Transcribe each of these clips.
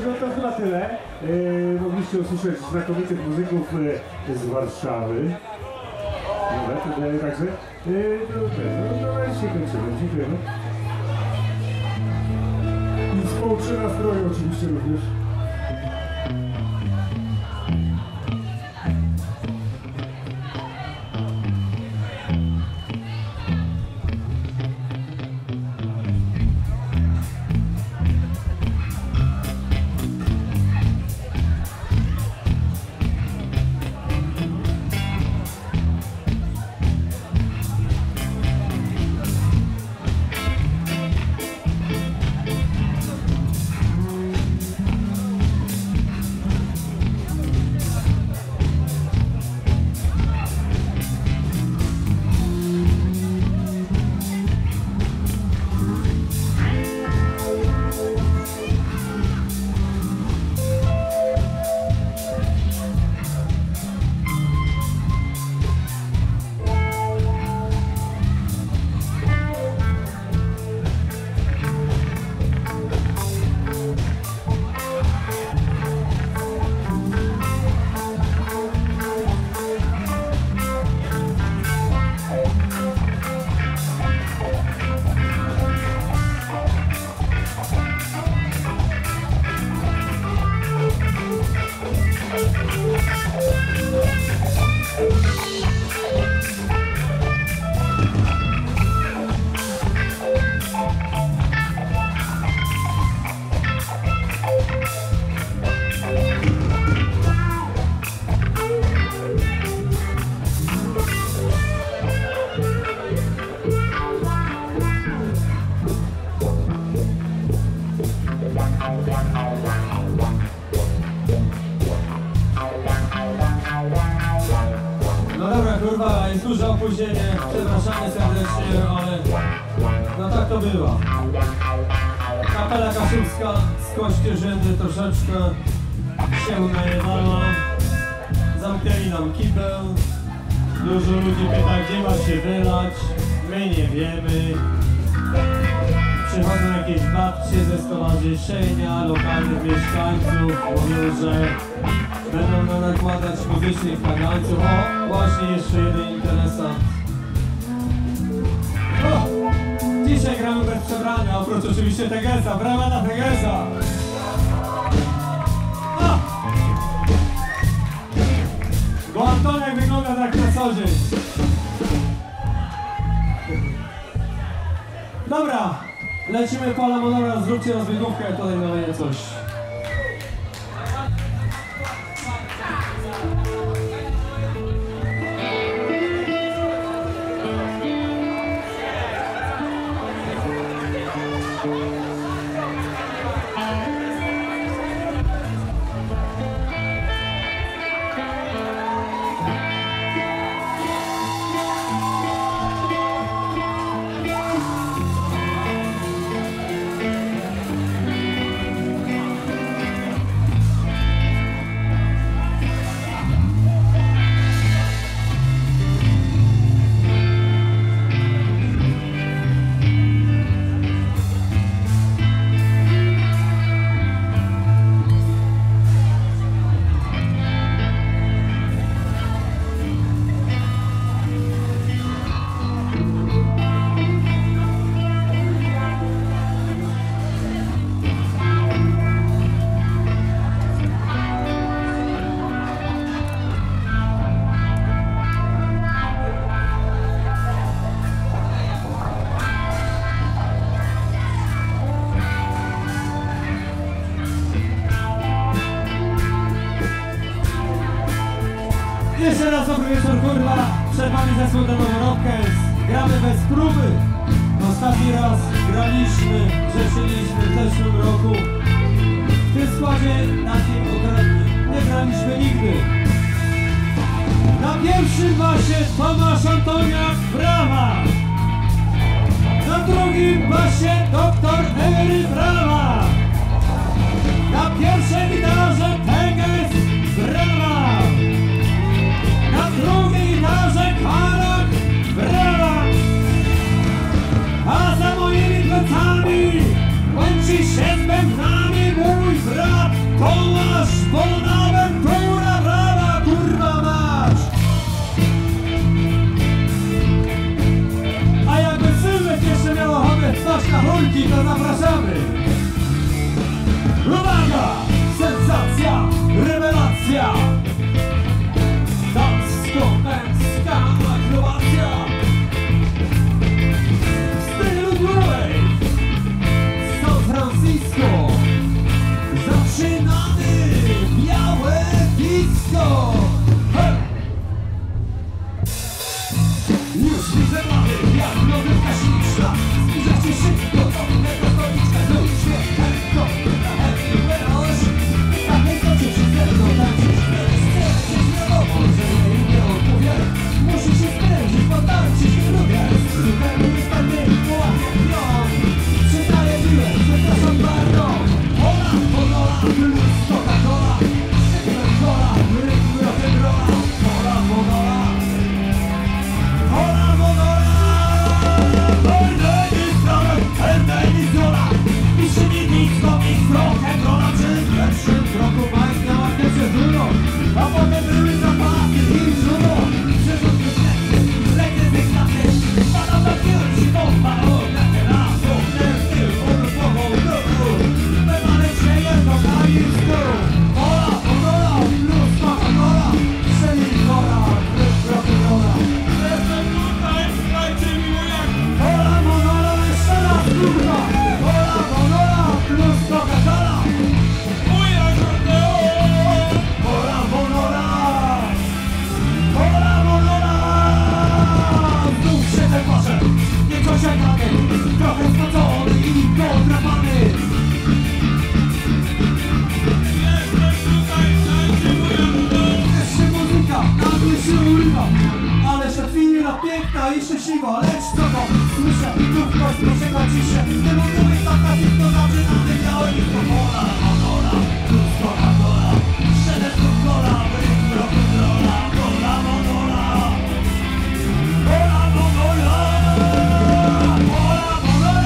no to chyba tyle. Mogliście usłyszeć znakomitych muzyków z Warszawy. Dobra, także no się kończymy. Dziękujemy. I współczy nastroju oczywiście również. Jest duże opóźnienie, przepraszamy serdecznie, ale no tak to bywa. Kapela Kaszubska z Kościerzyny troszeczkę się najewała. Zamknęli nam kibel. Dużo ludzi pyta, gdzie ma się wylać. My nie wiemy. Przychodzą jakieś babcie ze stowarzyszenia lokalnych mieszkańców. Mówią, że będą nam nakładać muzycznych kagańców. O, właśnie jeszcze jeden interesant. O, dzisiaj gramy bez przebrania, oprócz oczywiście Tegesa. Brawa na Tegesa! O! Bo Antoniak wygląda tak na co dzień. Dobra, lecimy po Lamonora, zróbcie rozbiegówkę, tutaj na coś. Jeszcze raz dobry wieczór, kurwa. Przed wami zespół The Noworokers. Gramy bez próby. Ostatni raz graliśmy, grzeszyliśmy w zeszłym roku. W tym składzie na tym nie graliśmy nigdy. Na pierwszym basie Tomasz Antoniak, brawa. Na drugim basie Dr. Emery, brawa. Na pierwszej gitarze Teges, brawa. Na drugiej gitarze Karak, brawa. A za moimi plecami łączy się z bębnami mój brat Tomasz, Bonaventura, brawa, kurwa mać! A jakby Sylwek jeszcze miał ochotę wstać na hulki, to zapraszamy! Uwaga! Sensacja! Rewelacja! Damsko-męska akrobacja! W stylu Grove! San Francisco! Zaczynamy białe disco! He! Już widzę mamy, jak lodówka śliczna. Zbliżacie szybko do innego stoliczka. To już świetnego, na chętny melanż. Na chętnie się ze mną tańczysz. Chcesz wiadomo, że jej nie odpowiem. Musi się sprężyć, potarczy się lubię. Zupełnie wystarczy, połapie pion. Przyznaję miłe, przepraszam bardzo. Hola, hola, plus Coca-Cola. Szybem cola, rytm rock'n'rolla. Hola, hola. Hola, hola. Oj, daj mi stronę, daj mi zola. Pisze mi disco, mix rock'n'rolla. Przy pierwszym kroku majska ładnie wyno. A potem były zapasy i żuno. Przerzutny śnieg, lekkie zygnaty. Spadam na piór, siwą, na teraz. Ten styl, odrosłową duchu. Wymanek się jedno na disco. Hola, hola, plus Coca-Cola. Strzeli hola, rytm rock'n'rolla. Jestem tutaj, dajcie mi jak. Hola, hola, jeszcze raz kurwa. Hola, hola, plus Coca-Cola. Moja akordeon. Hola, hola. Hola, hola. Znów się tepaszę, niedociekany, trochę spocony i podrapany. Jestem tutaj, dajcie mu jak. Jeszcze muzyka, nagle się urywa. Ale się chwila piękna i szczęśliwa. Lecz co to? Słyszę, tu w kość poczeka ciszę. Nie mówię tak na to zaczynamy białe disco. Hola, hola, plus Coca-Cola. Szelet Coca-Cola, rytm rock'n'rolla. Hola, hola. Hola, hola. Hola, hola,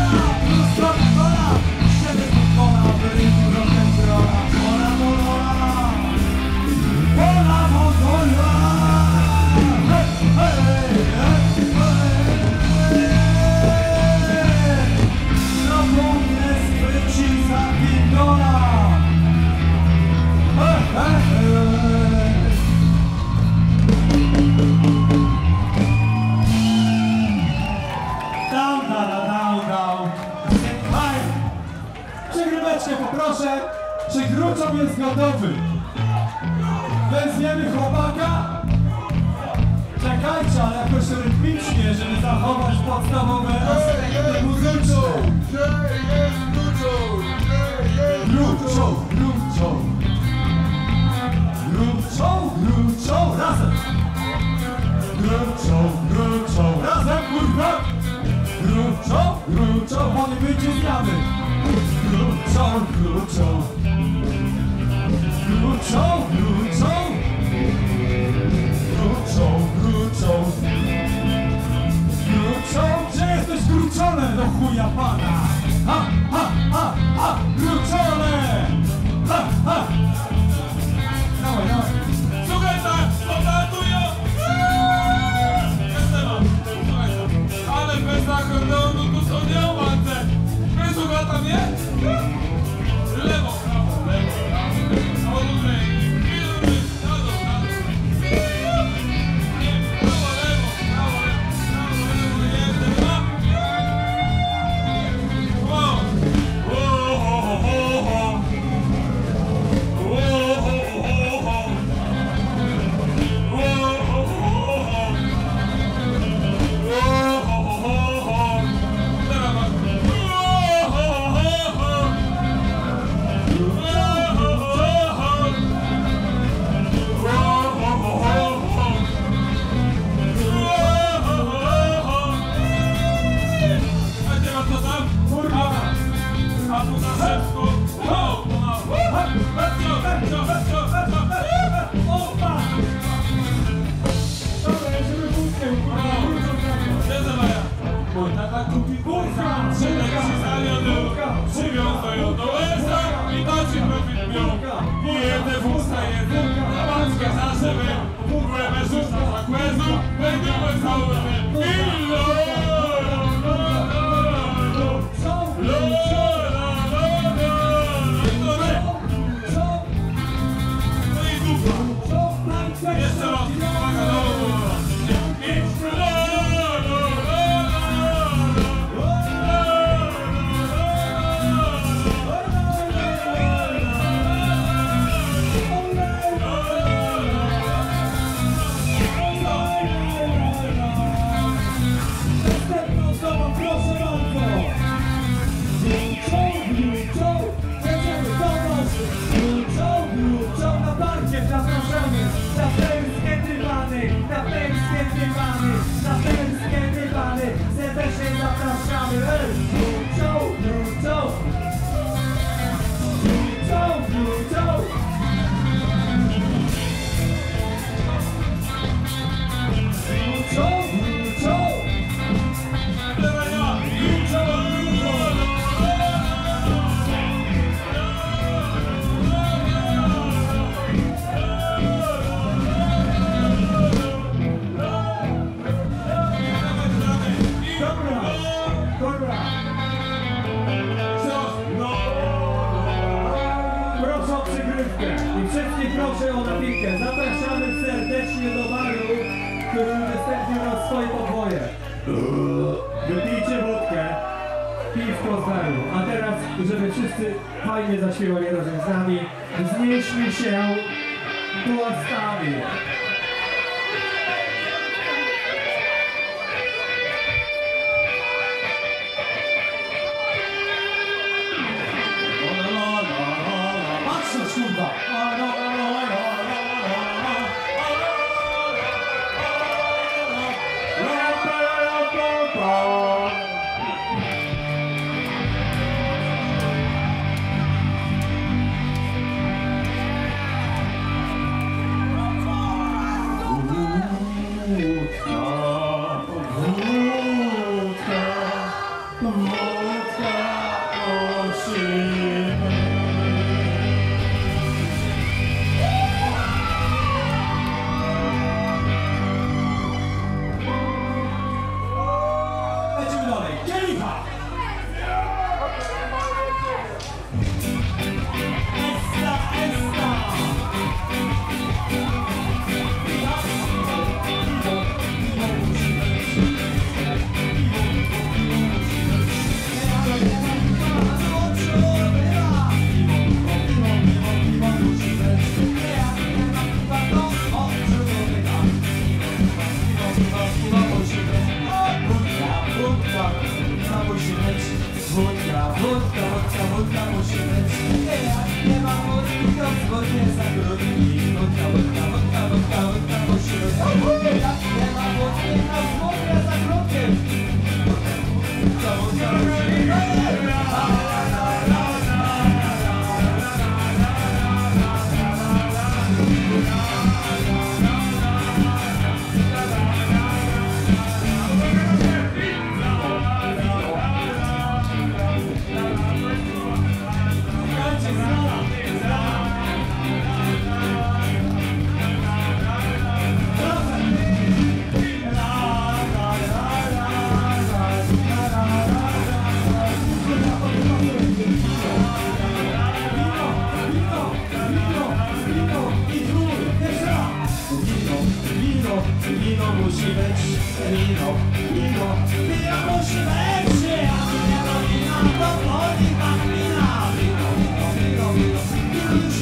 plus Coca-Cola. Szelet Coca-Cola, rytm rock'n'rolla. Hola, hola. Hola, hola. Przegryweczkę poproszę, czy Gruczoł jest gotowy? Weźmiemy chłopaka. Czekajcie, ale jakoś rytmicznie, żeby zachować podstawowe aspekty muzyczne. Gruczoł, razem. Gruczoł, razem, kurwa. Gruczoł, bo nie będzie zmiany. Gruczoł. Gdzie jesteś gruczone do chuja pana? Gruczone! Dawaj. Słuchaj tak, podatuję! Ale bez akordeonu tu są nieomance. Wysłucha tam nie? Lewo, prawo, prawo do brzegi. napitkę. I wszystkich proszę o napitkę. Zapraszamy serdecznie do baru, który udostępnił nam swoje podwoje. Wypijcie wódkę, piwko z baru. A teraz, żeby wszyscy fajnie zaśpiewali razem z nami, wznieśmy się głosami. Kurwa! Wódka musi być. Jak nie ma wódki, to wód nie zagrudni. Wódka musi być. Jak nie ma wódki, to wód nie zagrudni. Wódka musi być. Wino musi być, wino musi być. Jak nie ma wina, to woli pan wina. Wino musi być.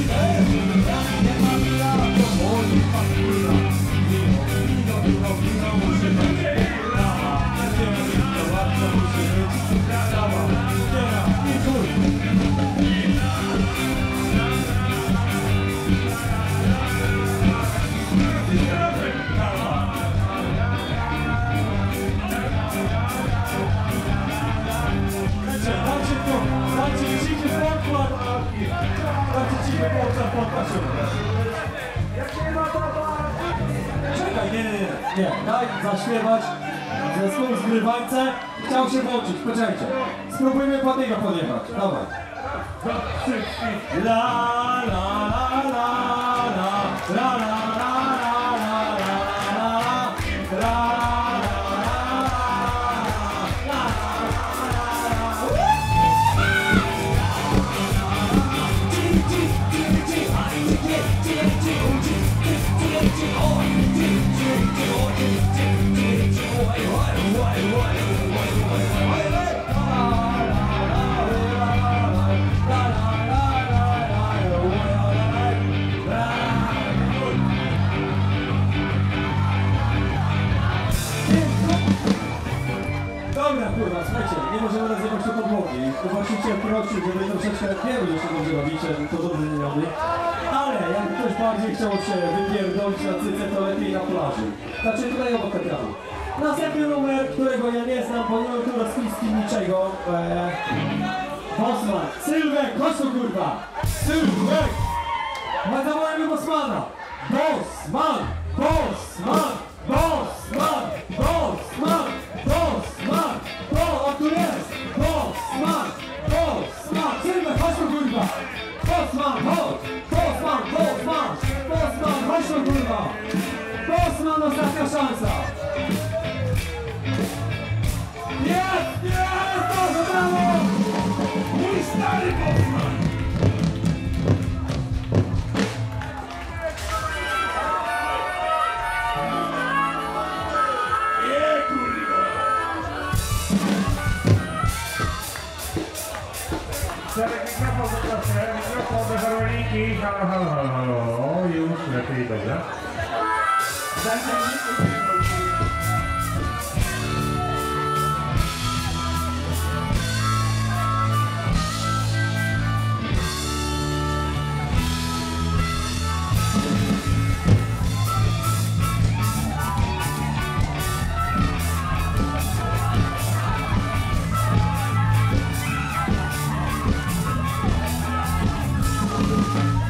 Jak nie ma wina, to woli pan wina. Wino musi być. To bardzo musi być. Brawa, i kur. Czekaj, nie, daj zaśpiewać zespół Zgrywańce. Chciał się włączyć, poczekajcie. Spróbujmy pod niego podjechać, dawaj. La la la la la la la la Dobra, kurwa, słuchajcie, nie możemy nazywać to podłogi. To właściciel prosił, żeby troszeczkę wielu jeszcze dobrze robicie, to dobrze nie robi. Ale jakby ktoś bardziej chciał się wypierdolić na cyce, to lepiej na plaży. Znaczy tutaj obok ekranu. Następny numer, którego ja nie znam, bo nie mam tu rozpiski niczego. Bossman, Sylwek, chodź tu kurwa! Sylwek! Zawołajmy Bossmana! Bossman! Bossman! Bossman! Bossman! Bossman! O, tu jest! Bossman! Bossman! Sylwek, chodź tu kurwa! Bossman, chodź! Bossman! Bossman! Bossman, chodź tu kurwa! Bossman, ostatnia szansa! Jest! Jest! Dobrze, brawo! Mój stary Bossman! Proszę, mikrofon do harmoniki. Halo, halo, halo, halo. Już lepiej, dobra.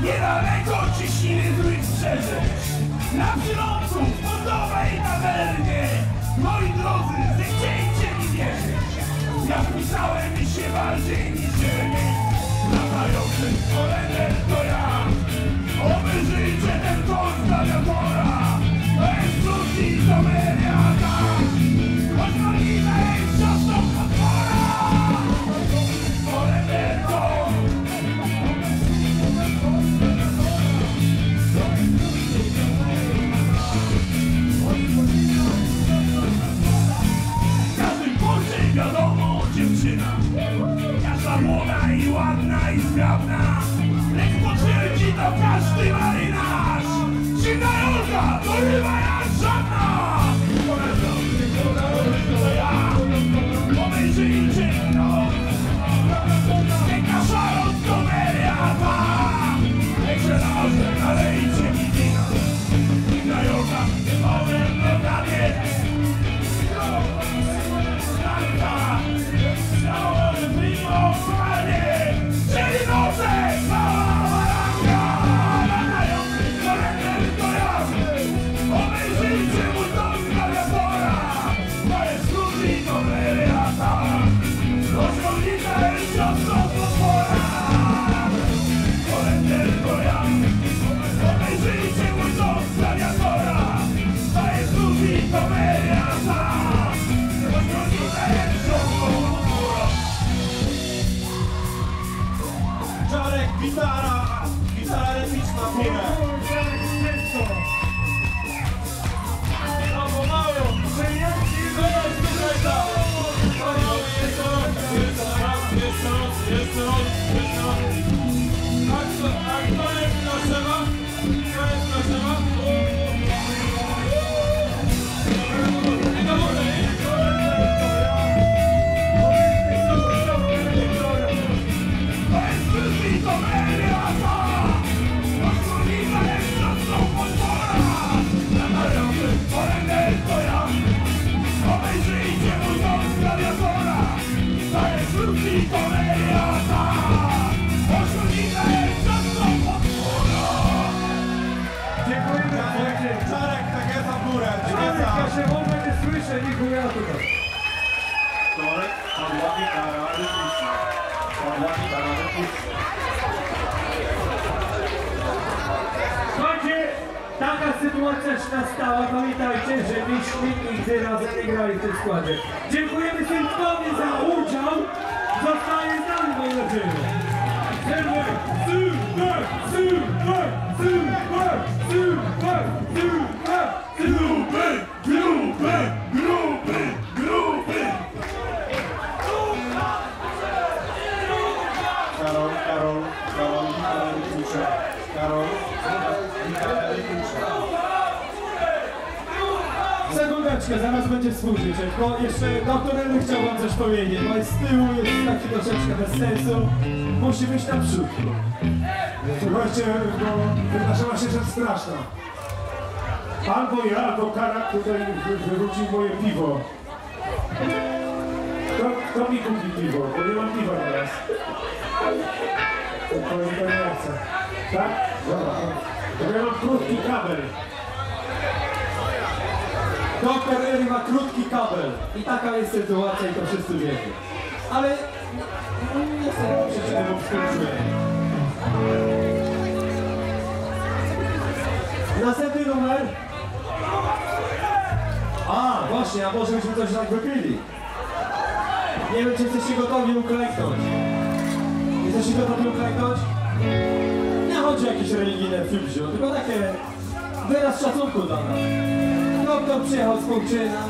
Niedaleko Cieśniny złych strzeżeń, na przylądku w portowej tawernie. Moi drodzy, zechciejcie mi wierzyć, ja wpisałem się bardziej niż ziemię. Latający Orender to ja, obejrzyjcie ten kąt gladiatora. To jest krótki komediata, choć malina jest siostrą potwora. Orender to wiadomo, dziewczyna, każda młoda i ładna i sprawna, lecz potwierdzi to każdy marynarz. Zimna Jolka to ryba jak żadna. To ja, obejrzyjcie no, piękna szarot komediata. Niechże noże nalejcie mi wina. Zimna Jolka, powiem blokadie. Czyli noce, mała baranga, latający Orender to ja. Obejrzyjcie mój dom z gladiatora. To jest krótki komediata, rozchodnika jest siostrą potwora. Orender to ja. Obejrzyjcie mój dom z gladiatora. To jest krótki komediata, rozchodnika jest siostrą potwora. Czarek, gitara rytmiczna w górę. No pomału, jeszcze raz. A kto jest naszywa? Obejrzyjcie mój dom z gladiatora. To jest krótki komediata, rozchodnika jest siostrą potwora. Dziękujemy, słuchajcie. Czarek, tak jest w górę. Czarek, ja się w ogóle nie słyszę, nikt ja tutaj. Czarek, padła gitara rytmiczna. Słuchajcie, taka sytuacja się nastała. Pamiętajcie, że myśmy nigdy razem nie grali w tym składzie. Dziękujemy Sylwkowi za udział. Zostaje z nami, moi nadzieję. Karol, gitara rytmiczna. Karol, gitara rytmiczna. Sekundeczkę, zaraz będzie współżycie, bo jeszcze doktor Ely chciał wam coś powiedzieć, bo z tyłu jest taki troszeczkę bez sensu, musi być naprzód. Słuchajcie, bo wydarzyła się rzecz straszna. Albo ja, albo Karak tutaj wyrzucił moje piwo. Kto mi kupi piwo? Bo nie mam piwa teraz. To nie chcę. Tak? Dobra. To ja mam krótki kabel. Doktor Ely ma krótki kabel i taka jest sytuacja i to wszyscy wiecie. Ale nie chcę przyczynę, bo skończyłem. Następny numer. A, właśnie, a może byśmy coś tak wypili. Nie wiem, czy jesteście gotowi uklęknąć. Jesteście gotowi uklęknąć? Nie chodzi o jakieś religijne filmzio, tylko takie wyraz szacunku dla nas. Doktor przyjechał z Pączyna,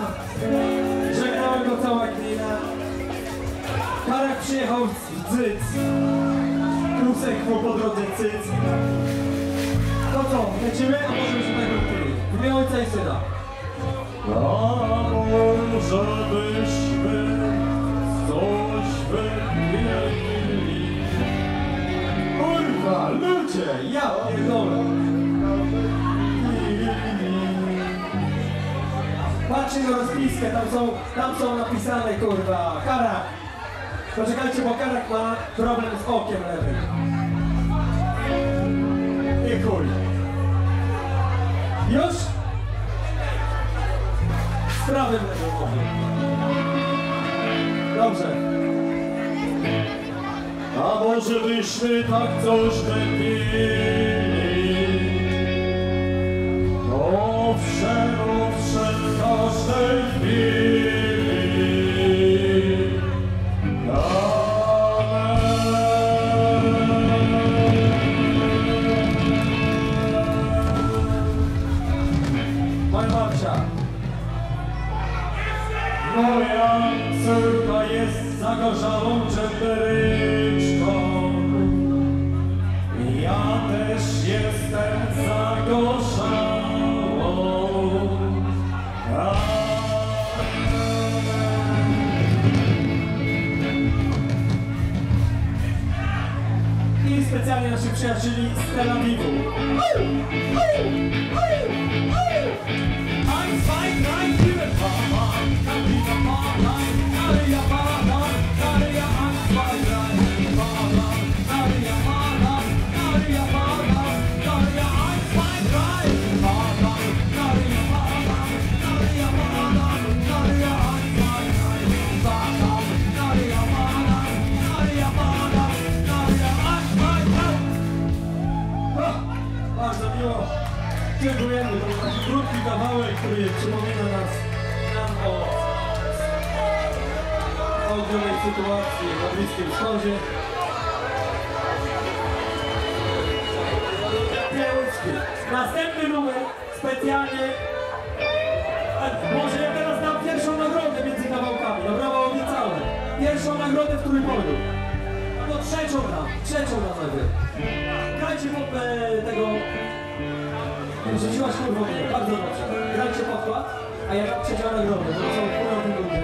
żegnałem go cała glina. Karek przyjechał z Dzyc, Rusek mu po drodze cyc. To co, lecimy? A może się tak robili? W imię Ojca i Syna. A może byśmy coś wypili? Kurwa, ludzie, ja pierdolę. Patrzcie na rozpiskę, tam są napisane, kurwa, Karak. Poczekajcie, bo Karak ma problem z okiem lewym. I chuj. Już? Z prawym lewym okiem. Dobrze. A może byśmy tak coś wypili? Owszem, każdej chwili. Moja babcia. Moja córka jest zagorzałą dżemberyczką. Ja też jestem zagorzałą. I specjalnie naszych przyjacieli z Tel Awiwu. Bardzo miło. Dziękujemy. To był taki krótki kawałek, który przypomina nam o ogniowej sytuacji na Bliskim Wschodzie. Piękny. Następny numer specjalnie. Może ja teraz dam pierwszą nagrodę między kawałkami. Dobra, bo obiecałem. Pierwszą nagrodę w Trójpolu. No trzecią nawet. Grajcie pod tego... Rzuciłaś kurwą mnie, bardzo dobrze. Grajcie podkład, a ja dam trzecią nagrodę, bo to są kurwa ludzie.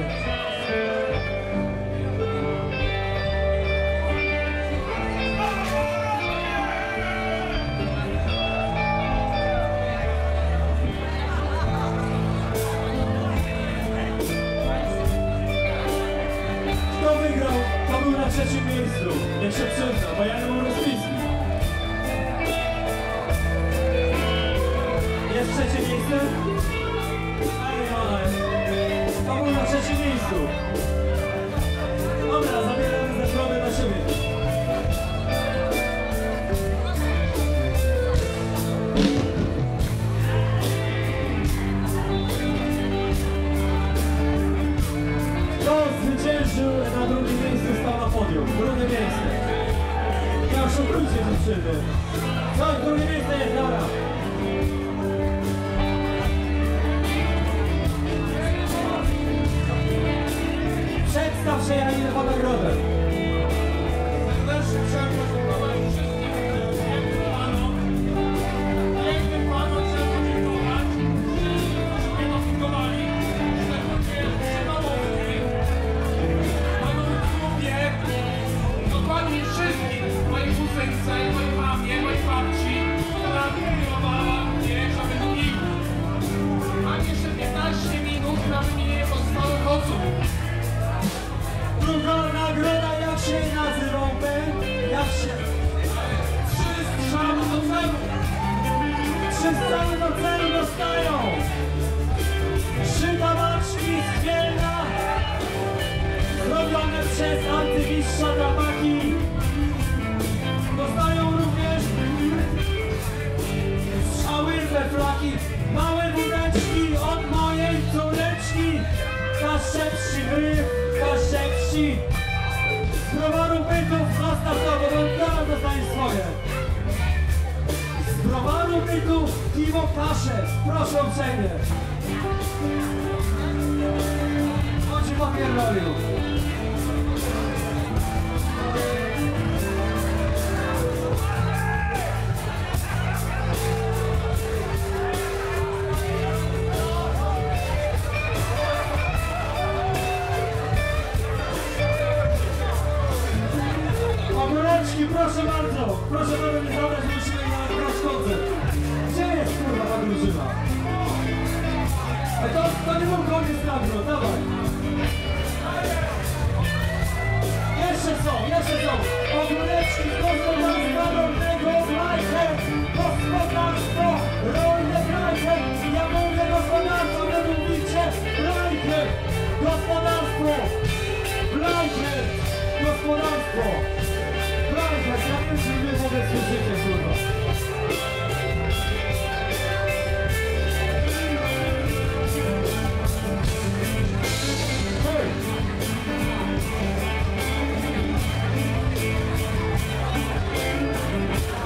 Kto wygrał, to był na trzecim miejscu. Niech się przyzna, bo ja nie mam rozpiski. Jest trzecie miejsce? To był na trzecim miejscu. Dobra, zabieramy nagrodę na siebie. Kto zwyciężył na drugim miejscu, stał na podium. Drugie miejsce. Nie oszukujcie dziewczyny. Co, drugie miejsce jest, dobra. Przedstaw się, ja idę po nagrodę. Pięknym panom trzeba podziękować, że mnie dopingowali, że małowki, mojemu klubie, dokładnie wszystkich, mojej kuzynce, mojej mamie, mojej babci, która pilnowała mnie, żeby tu nikt. Mam jeszcze 15 minut na wymienienie pozostałych osób. Druga nagroda, jak się nazywał ten? Jak się... Trzy strzały do celu. 3 strzały do celu dostają! 3 tabaczki z Kielna zrobione przez arcymistrza Drapaki. Dostają również strzały we flaki, małe wódeczki od mojej córeczki. Kaszewści gryf, Kaszewści. Z browaru bytów zostaw to, bo zaraz dostanie swoje. Z browaru bytów piwo Kaszew. Proszę uprzejmie. On się popierdolił. proszę bardzo nie zabrać, musimy grać koncert. Gdzie jest kurwa ta drużyna? To nie był koniec nagród, dawaj. Jeszcze są. Ogóreczki z gospodarstwa rolnego Blajkę. Gospodarstwo rolne Blajkę. Ja mówię gospodarstwo, wy mówicie Blajkę. Gospodarstwo Blajkę. Gospodarstwo Blajkę. Ja wiem, czy wy mogę słyszycie, kurwa.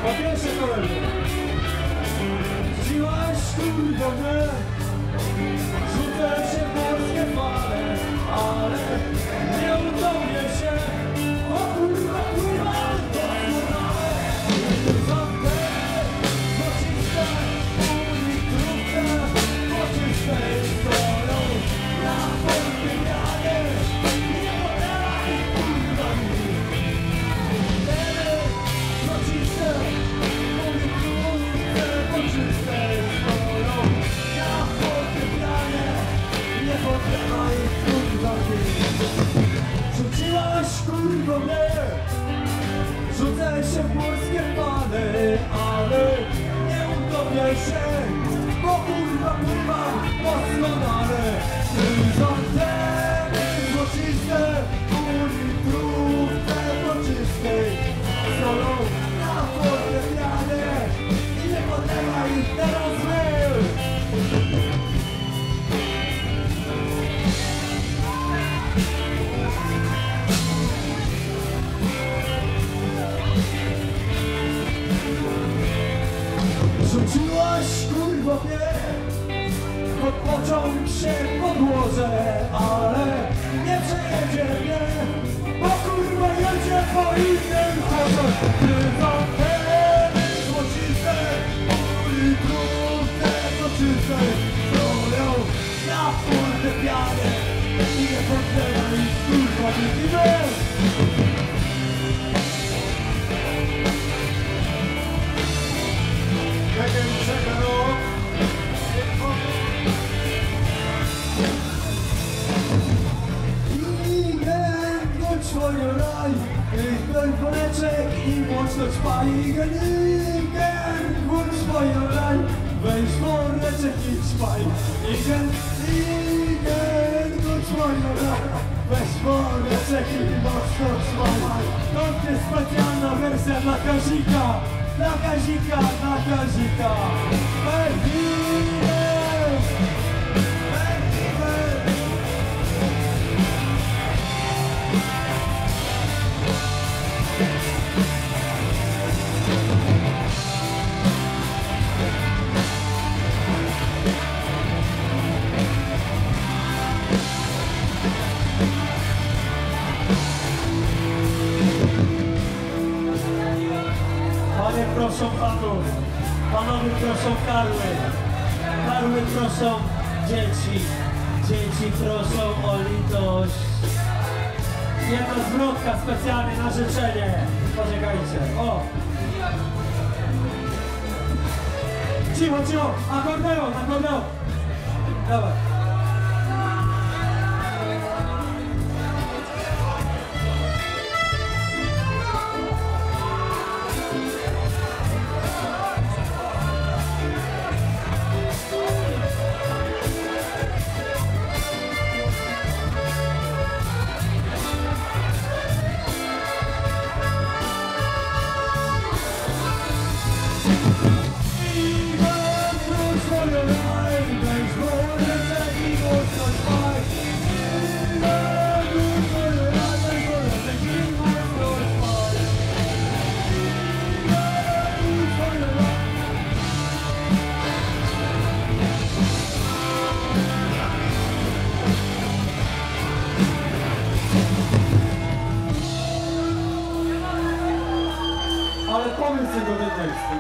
Po pierwsze kolego, zdziłaś kurwa mnie, rzucę się w morskie fale, ale nie utopię się, o kurwa, doskonale, zamknę, złociste, unitrówce, poczyste stoją na fortepianie, nie podaj kurwa mi. Złociste, unitrówce, poczyste stoją na fortepianie, nie podaj kurwa mi. Rzuciłaś kurwa mnie, rzucę się w morskie fale, ale nie utopię się, bo kurwa doskonale. Chryzantemy złociste, unitrówce poczystej stoją na fortepianie i nie podlewaj ich teraz mył. Rzuciłaś kurwa mnie, pod pociąg się podłożę, ale nie przejedzie mnie, bo kurwa jedzie po innym torze. Chryzantemy złociste, unitrówce poczyste stoją na fortepianie i nie podlewaj ich kurwa widzimy. Swoje raj, ten woreczek i mocność pani Igen, włącz swoje raj, weź woreczek i ćpaj. Igen, włącz swoje raj, weź woreczek i mocność ćpaj. To jest specjalna wersja dla Kazika, dla Kazika, dla Kazika. Panie proszą panów, panowie proszą karły, karły proszą dzieci, dzieci proszą o litość. Jedna zwrotka specjalnie na życzenie. Poczekajcie, o! Cicho, akordeon, dawaj.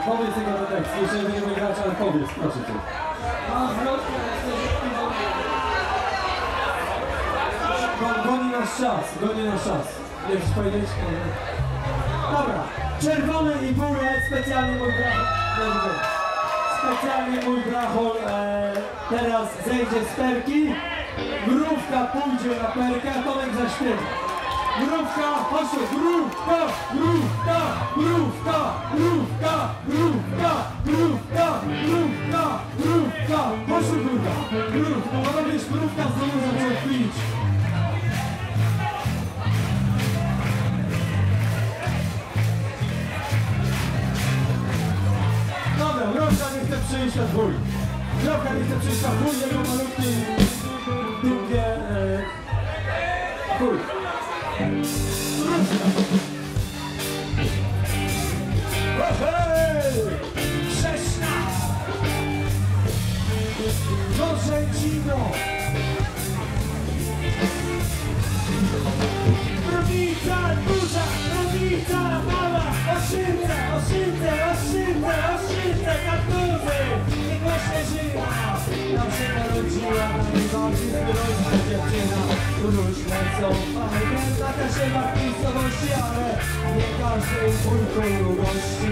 Powiedz tego do tekstu, jeszcze będziemy grać, ale powiedz, proszę cię. Goni nasz czas. Nie chcesz powiedzieć? Dobra. Czerwone i burę, specjalnie mój brachol teraz zejdzie z perki. Mrówka pójdzie na perkę, a Tomek zaśpiewa. Mrówka, chodź tu, mrówka, mrówka, mrówka, mrówka, mrówka, mrówka, mrówka, mrówka, chodź tu, kurwa, mrówka, mogła być mrówka, znowu zaczął pić. Dobra, mrówka nie chce przyjść na dwój. Mrówka nie chce przyjść na dwój, jego malutki, długie, chuj. Grzeszna! Gorzecino! Rodzica duża, rodzica mała, oszyce, oszyce, oszyce, oszyce, kartuzy! I głośne żyła! Nam się narodziła najbardziej groźna dziewczyna. Różne są fajne, taka się ma w miejscowości, ale nie każdej bójką lubości.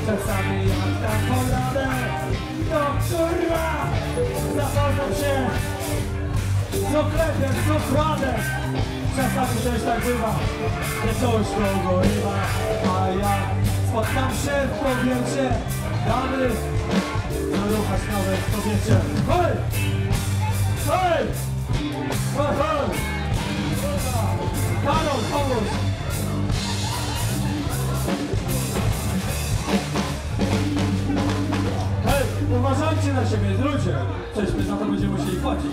Czasami jak tam pojadę, to kurwa! Zachodzą się z oklepem, z okładem. Czasami też tak bywa, że coś kogo rywa. A ja spotkam się w powietrze, damy zaruchać nawet w powietrze. Hej! Hej! Hej! Karol, pomóż! Hej, uważajcie na siebie, ludzie! Przecież my za to będziemy musieli płacić.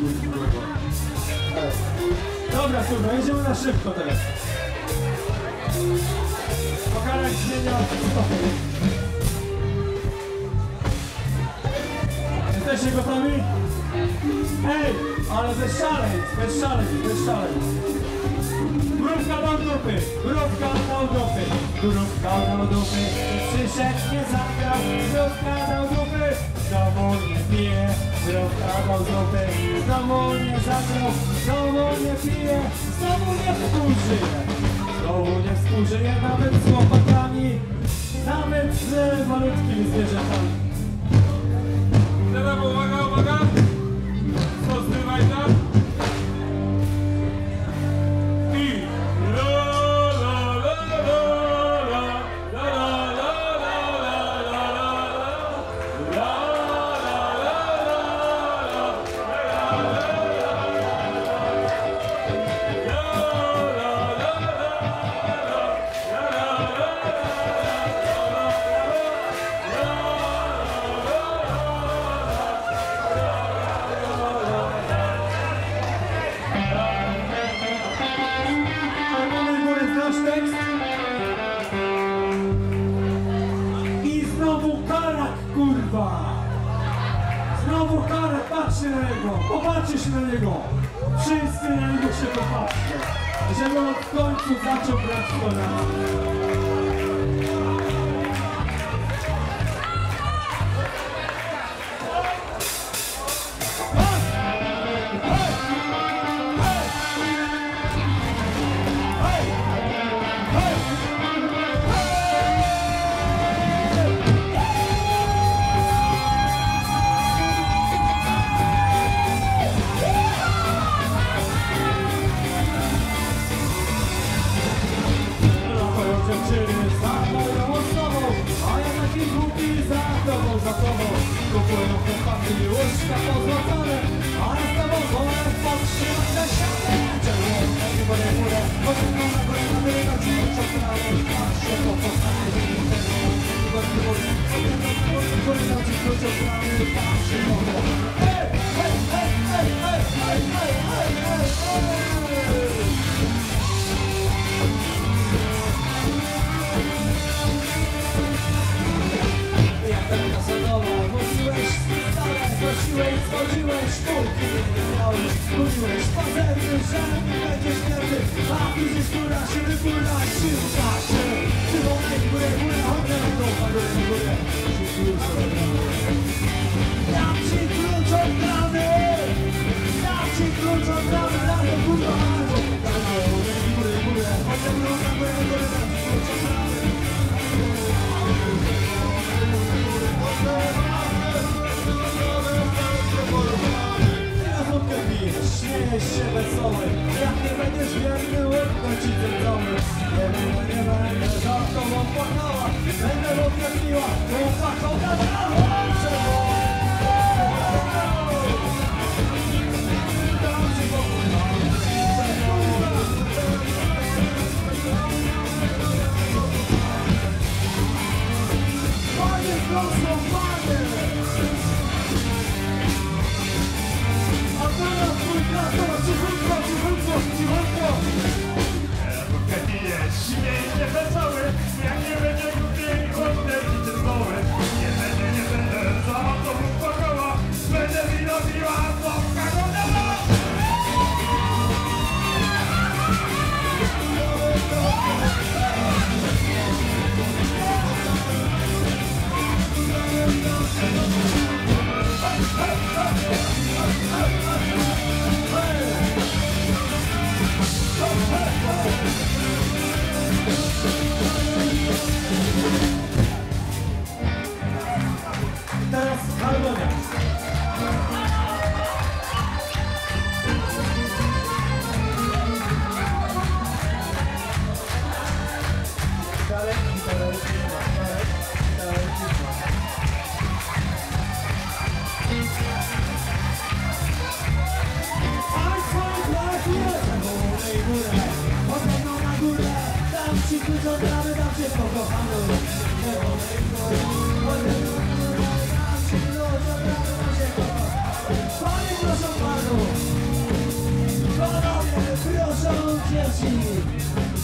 Dobra, kurwa, jedziemy na szybko teraz. Pokarek zmienia stopy. Jesteście gotowi? Ej, ale bez szaleństw, bez szaleństw, bez szaleństw. Mrówka do dupy, mrówka do dupy, mrówka do dupy. Przyszedł, nie zagrał, mrówka do dupy. Znowu nie pije, mrówka do dupy. Znowu nie zagrał, znowu nie pije, znowu nie współżyje. Znowu nie współżyje nawet z chłopakami, nawet z malutkimi zwierzętami. Teraz uwaga, uwaga! Co zrywaj tam? I la la la la la la la la la la I znowu Karak, kurwa! Znowu Karak, patrzcie na niego, popatrzcie się na niego! Wszyscy na niego się popatrzcie, żeby on w końcu zaczął grać w kolana. Za tobą kupują chłopacy łyżka pozłacane, a ja z tobą wolę podtrzymać na ścianę. Czerwone i górę górę, oczekam na górę, na górę, na górę, czekamy, patrzę po postawie, hej, hej, hej, hej, hej, hej, hej, hej, hej, Chodziłeś, schodziłeś, szkółki nie miałeś, chodziłeś, pazerny, że nie będziesz mierny, a widzisz, która się wykura, siłka się, przywołaj górę, górę, górę, górę, dam ci klucz od bramy, dam ci klucz od bramy, na to kurwa, górę, górę, górę, górę, górę, górę, górę, dam ci klucz od bramy. Teraz harmonia.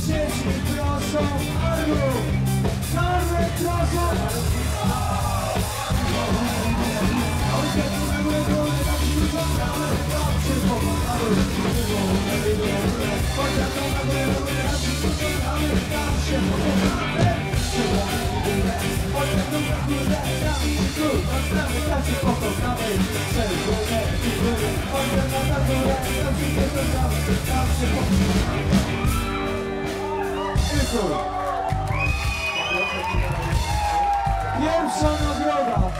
Dzieci proszą Arnu! Karmę proszą!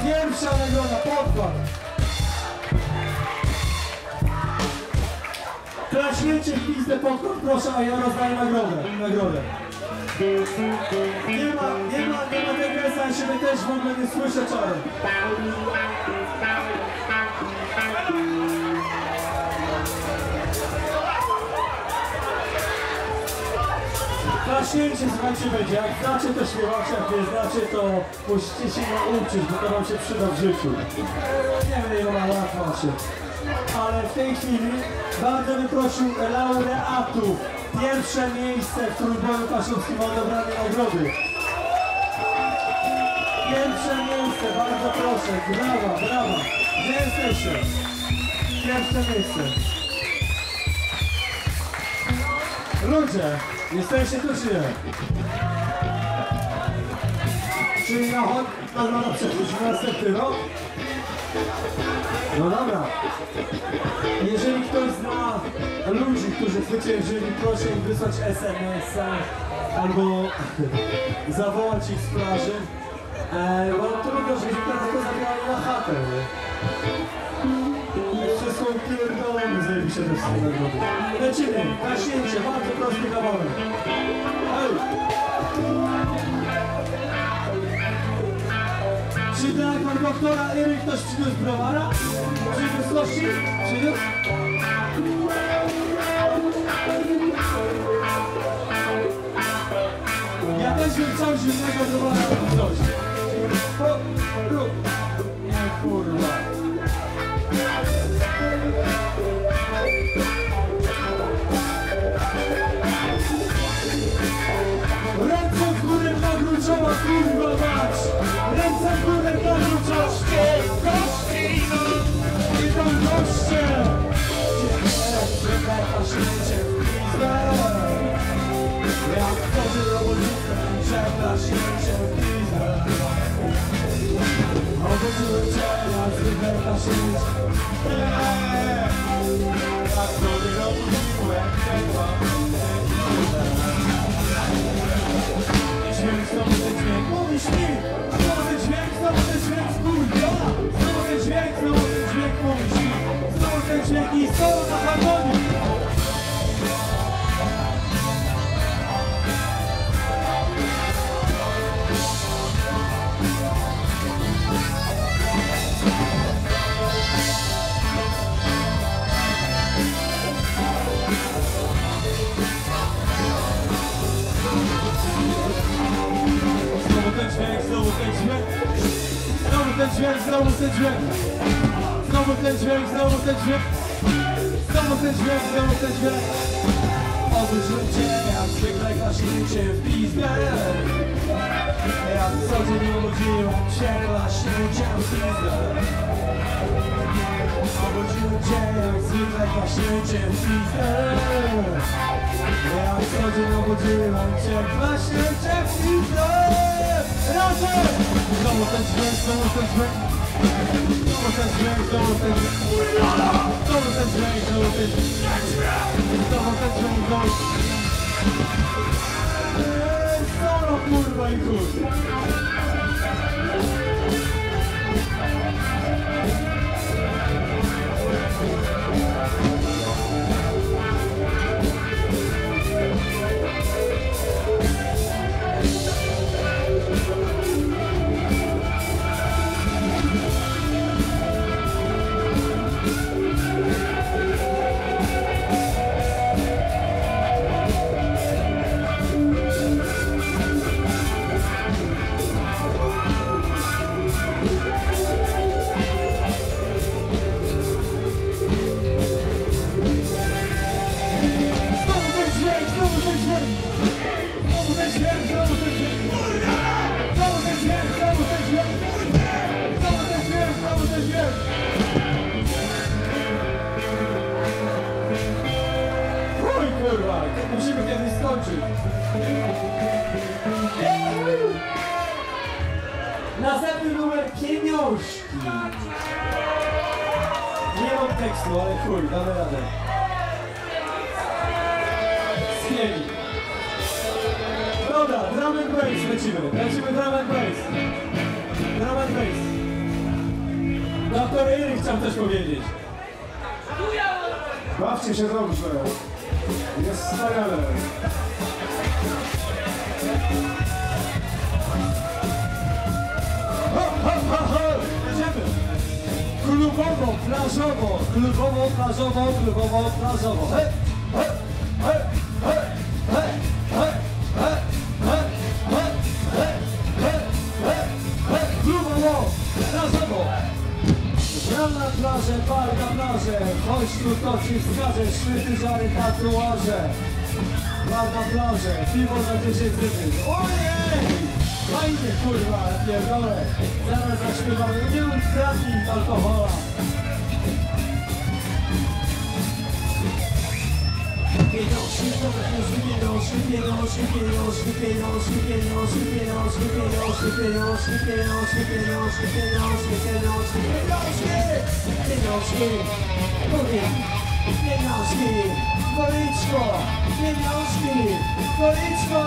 Pierwsza nagroda, podkład. Klaśnięcie w pizdę, podkład, proszę, a ja rozdaję nagrodę. Nie ma dygresja, ja siebie też w ogóle nie słyszę czarem. Klaśnięcie, słuchajcie, będzie. Jak znacie, to śpiewacie, jak nie znacie, to musicie się nauczyć, bo to wam się przyda w życiu. Nie wiem, ile ma lat macie. Ale w tej chwili bardzo bym prosił laureatów. Pierwsze miejsce w Trójboju Kaszubskim o odebranie nagrody. Pierwsze miejsce, bardzo proszę. Brawa. Gdzie jesteście? Pierwsze miejsce. Ludzie, jesteście tu czy nie? Czyli nagroda przechodzi na następny rok? No dobra. Jeżeli ktoś zna ludzi, którzy zwyciężyli, proszę im wysłać SMS-a albo zawołać ich z plaży. Bo trudno, żeby tylko zabierali na chatę. Wszystko pierdolone, zajmie się też z tej nagrody. Lecimy, klaśnięcie, bardzo prosty kawałek. Hej! Czy dla pan doktora Ery ktoś przyniósł browara? Przyniósł kości? Przyniósł? Ja też bym chciał zimnego browara robić coś. Nie kurwa. Ręce w górę dla Gruczowa, kurwa mać! Ręce w górę dla Gruczowa! Goście idą goście! Dziewczyna śmiecie w pizdę. Jak tworzy robotnika, żegna śmiecie w pizdę. Obyczyłem cię, jak zwykle śmiecie w pizdę. Tak sobie robiłem, czekła dźwięk, znowu ten dźwięk, mówisz mi! Znowu ten dźwięk, kurwa! Znowu ten dźwięk, mówisz mi! Znowu ten dźwięk i solo na harmonii! ten dźwięk. Znowu ten dźwięk, znowu ten dźwięk. Znowu ten dźwięk, znowu ten dźwięk. Znowu ten dźwięk, znowu ten dźwięk. Obudziłem cię, jak zwykle klaśnięcie w pizdę. Jak co dzień obudziłem cię, klaśnięcie w pizdę. Obudziłem cię, jak zwykle klaśnięcie w pizdę. Jak co dzień obudziłem cię, klaśnięcie w pizdę. Razem! Znowu ten dźwięk, znowu ten dźwięk. Znowu ten dźwięk, znowu ten dźwięk. Znowu ten dźwięk, znowu ten dźwięk. Znowu ten dźwięk, znowu. Solo kurwa i chuj. Musimy kiedyś skończyć. Następny numer pieniążki. Nie mam tekstu, ale chuj, damy radę. Spieli. Dobra, drum and bass lecimy. Lecimy drum and bass. Drum and bass. Doktor Iry chciał coś powiedzieć. Bawcie się dobrze. Jest wspaniale. Jedziemy. Klubowo, plażowo, klubowo, plażowo, klubowo, plażowo. Hej, hej, hej, hej, hej, hej, hej, hej, hej, hej, hej, hej, klubowo, plażowo. Gram na plażę, bar na plażę, chodź tu to ci wskażę, sznyty, żary, tatuaże. Bar na plażę, piwo za 10 zł. Ojej! Fajnie kurwa, pierdolę. Zaraz zaśpiewamy, nie ukradnij alkohola. Pieniążki, pieniążki, pieniążki, pieniążki, pieniążki, pieniążki, pieniążki, pieniążki, pieniążki, pieniążki, pieniążki, pieniążki, pieniążki, pieniążki, pieniążki, pieniążki, powiem, pieniążki, goliczko, pieniążki, goliczko,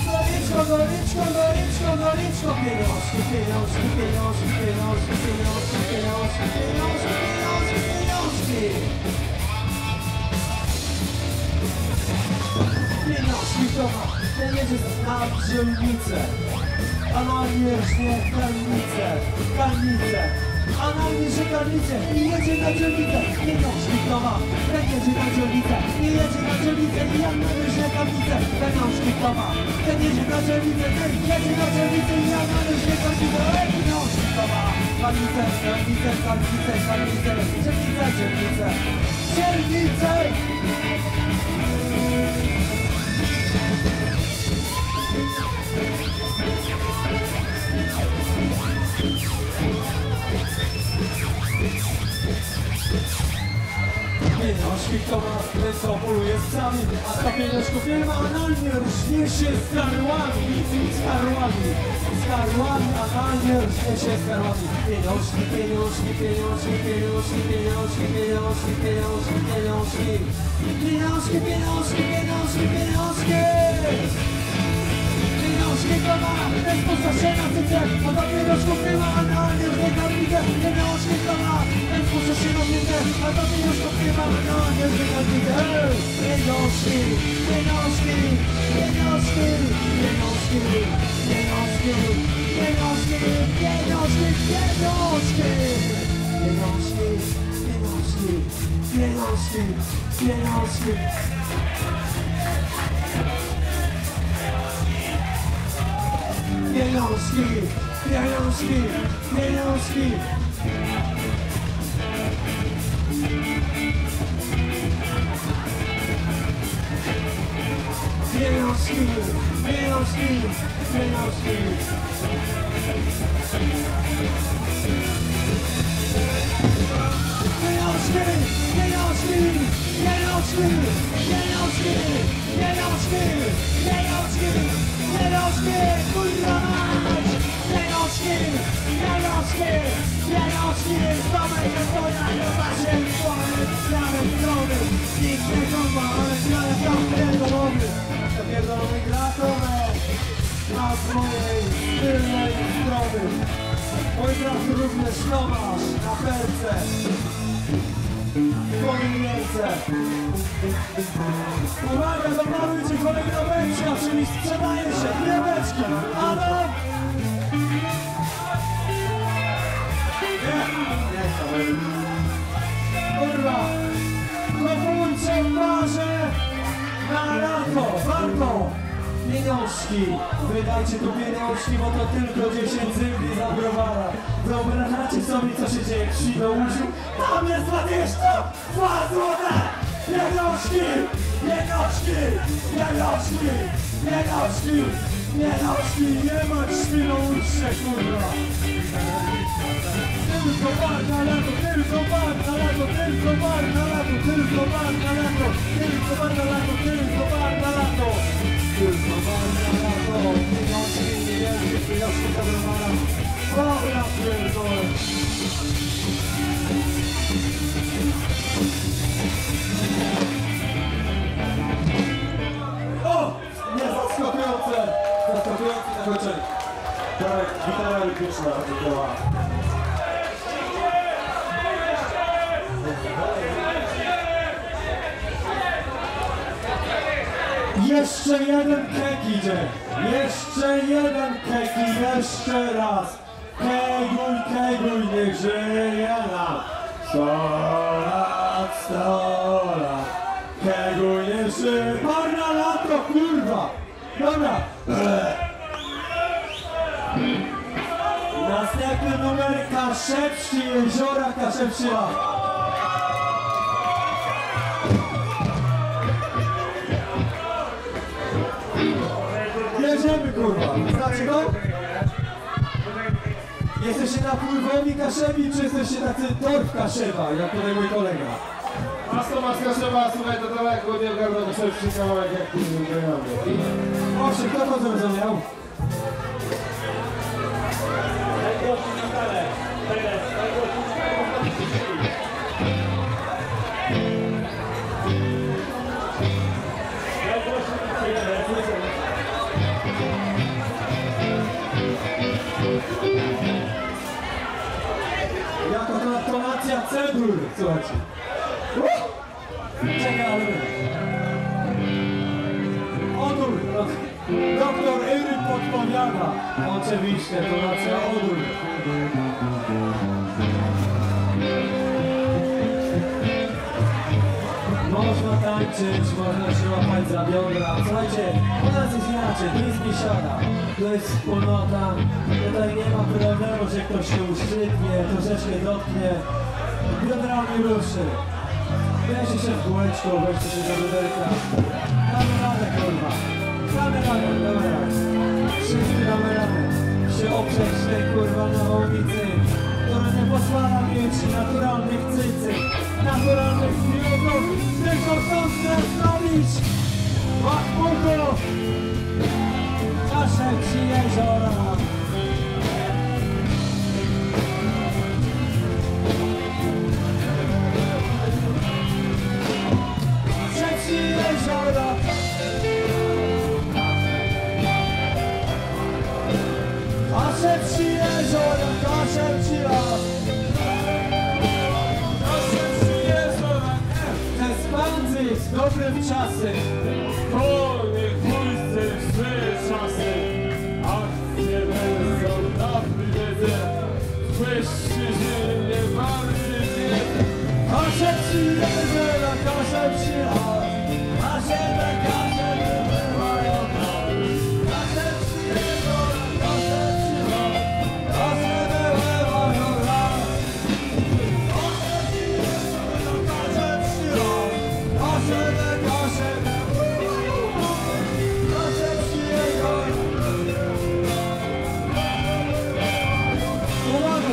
goliczko, goliczko, goliczko, goliczko, pieniążki, pieniążki, pieniążki, pieniążki, pieniążki, pieniążki, pieniążki, pieniążki, pieniążki. Pieniążki to ma, ten jedzie na dzielnicę, a na wierzchnie karnicę, karnicę, a na niżej karnicę i jedzie na dzielnicę. Pieniążki to ma, ten jedzie na dzielnicę i jedzie na dzielnicę i ja na wyżej karnicę. Pieniążki to ma, ten jedzie na dzielnicę, ten jedzie na dzielnicę i ja na wyżej karnicę. Pieniążki to ma, karnicę, karnicę, karnicę, karnicę, dzielnicę, dzielnicę, dzielnicę. Pieniążki to ma, ten co poluje z psami, a ta pieniążków nie ma, analnie rżnie się z karłami, z karłami, z karłami, analnie rżnie się z karłami. Pieniążki, pieniążki, pieniążki, pieniążki, pieniążki, pieniążki, pieniążki, pieniążki, pieniążki, pieniążki, pieniążki, pieniążki. Pieniążki to ma, ten sposób się na cyce, a ta pieniążków nie ma, analnie rżnie karłami. Pieniążki to ma, ten sposób się na cyce, a ta pieniążków nie ma, analnie rżnie karłami. Pieniążki, pieniążki, pieniążki, pieniążki, pieniążki, pieniążki, pieniążki, pieniążki, pieniążki, pieniążki, pieniążki. Pieniążki, Pieniążki, pieniążki. Pieniążki, pieniążki, pieniążki. Pieniążki, pieniążki, pieniążki, pieniążki, pieniążki, pieniążki, pieniążki, kurwa mać! Pieniążki, pieniążki, pieniążki, Tomek Stoja, Jotasie, Słony, prawej strony, nikt nie kocha, ale grałem tam pierdolony. To pierdolony gratowe, a z mojej tylnej strony. Mój brat również Tomasz na perce. Powinniece. Uwaga, zabawy ci kolejna beczka, czyli sprzedaje się dwie beczki. Adam! Nie, kurwa! Kupujcie w barze na lato, warto! Pieniążki! Wydajcie tu pieniążki, bo to tylko 10 zębli za browara. Wyobrażacie sobie, co się dzieje w Świnoujściu? Tam jest 22 złote! Pieniążki! Pieniążki! Pieniążki! Pieniążki! Pieniążki! Nie ma Świnoujście, kurwa! Tylko bar na lato, tylko bar na lato, tylko bar na lato, tylko bar na lato, tylko bar na lato, tylko bar na lato. Tylko bar na lato, pieniążki, pieniążki za browara. Dobra, pierdolę. O! Nie, zaskakujące! Zaskakujące zakończenie. Tak, witała elektryczna była. Jeszcze jeden kek idzie! Jeszcze jeden kek i jeszcze raz! Keguj, keguj, niech żyje nam! 100 lat, 100 lat! Keguj, niech żyje... Par na lato, kurwa! Dobra! Następny numer Kaszepsi, Jeziora Kaszepsia. Jedziemy, kurwa. Znacie go? Jesteście napływowi Kaszewi, czy jesteście tacy torf Kaszewa, jak tutaj mój kolega? Tomasz Kaszewa, słuchaj, to daleko, nie ogarnę Kaszewski kawałek, jak tu gramy. Owszem, kto to zrozumiał? Jako to tonacja cebul, słuchajcie. Czekaj, ale... Odór! Doktor Iry podpowiada. Oczywiście, tonacja odór. Można tańczyć, można się łapać za biodra. Słuchajcie, u nas jest inaczej, to jest biesiada. To jest wspólnota. Tutaj nie ma problemu, że ktoś się uszczypnie, troszeczkę dotknie. Biodrami ruszy. Weźcie się w kółeczko, weźcie się za bioderka. Damy radę, kurwa. Damy radę, dobra. Wszyscy damy radę. Się oprzeć tej kurwa na ulicy, która nie pozwala mieć naturalnych cycyk, naturalnych pilotów, tylko chcą zrobić Machmuto, Kaszepsi Jeziora. Kaszepsi Jeziora. Kaszepsi Jeziora, Kaszepsi las. Kaszepsi Jeziora. Te spancy z dobrym czasem. Konie pójście trzy czasy, akcje będą na wiedzę, kwestie się nie warty wie. Kaszepsi Jeziora, Kaszepsi las. Kaszepsi, Kaszepsi bywają tam. Kaszepsi Jeziora, Kaszepsi las.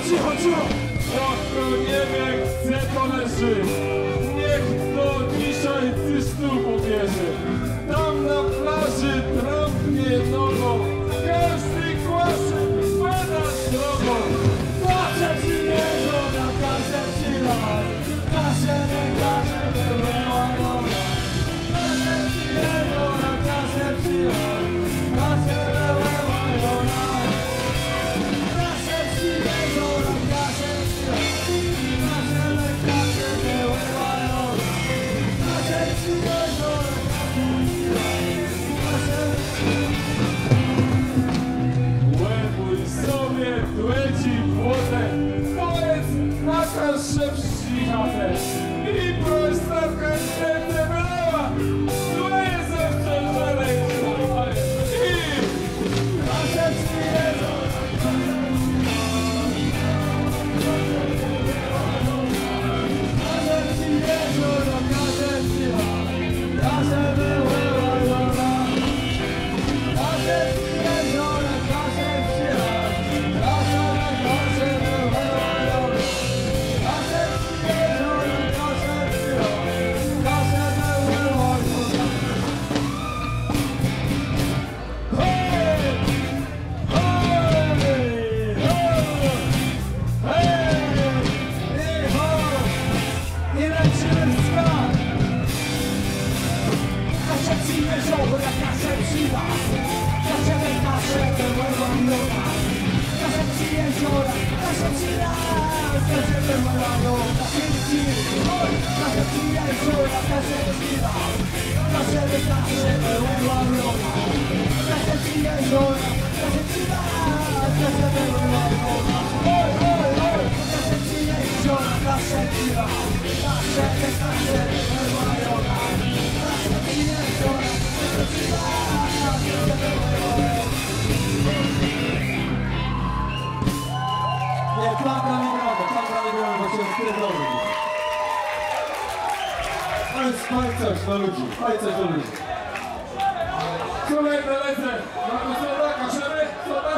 cicho, cicho! Och, to nie wiem, gdzie to leży. Niech to dzisiaj ty stół pobierze. Tam na plaży trampnie nogą. Każdy kłaszy, pada drogą. Każe ci jeżona, każe ci las, każe nie każe, była noga. Każe ci jeżona, każe ci las, każe była noga. Każe ci jeżona, każe ci las, każe nie każe, była noga. Każe ci jeżona, każe ci las, Łebuj sobie, tłeci płotę. Powiedz na kaszę przyjechać. I prostatka święte brała. Twoje zawsze żelek zachowaje. I każe ci jeżona. Każe ci jeżona, każe ci las, każe była noga. Każe ci jeżona, każe ci las, każe nie każe, była noga. Każe ci jeżona, każe ci las, każe była noga. Hej! I lecimy w skok! Każe ci jeżona, każe ci las, każe nie każe, była noga. Każe ci jeżona, każe ci las, każe była noga. Każe ci jeżona, każe ci las, każe nie każe, była noga. Każe ci jeżona, każe ci las, każe była noga. Każe ci jeżona, każe ci las, każe nie każe, była noga. Każe ci jeżona, każe ci las, każe była noga. Nie, tam gramy, bo się wpierdolę. Ale spaj coś do ludzi, spaj coś do ludzi. Słuchaj, lecę. Na to soda, kaszery, soda.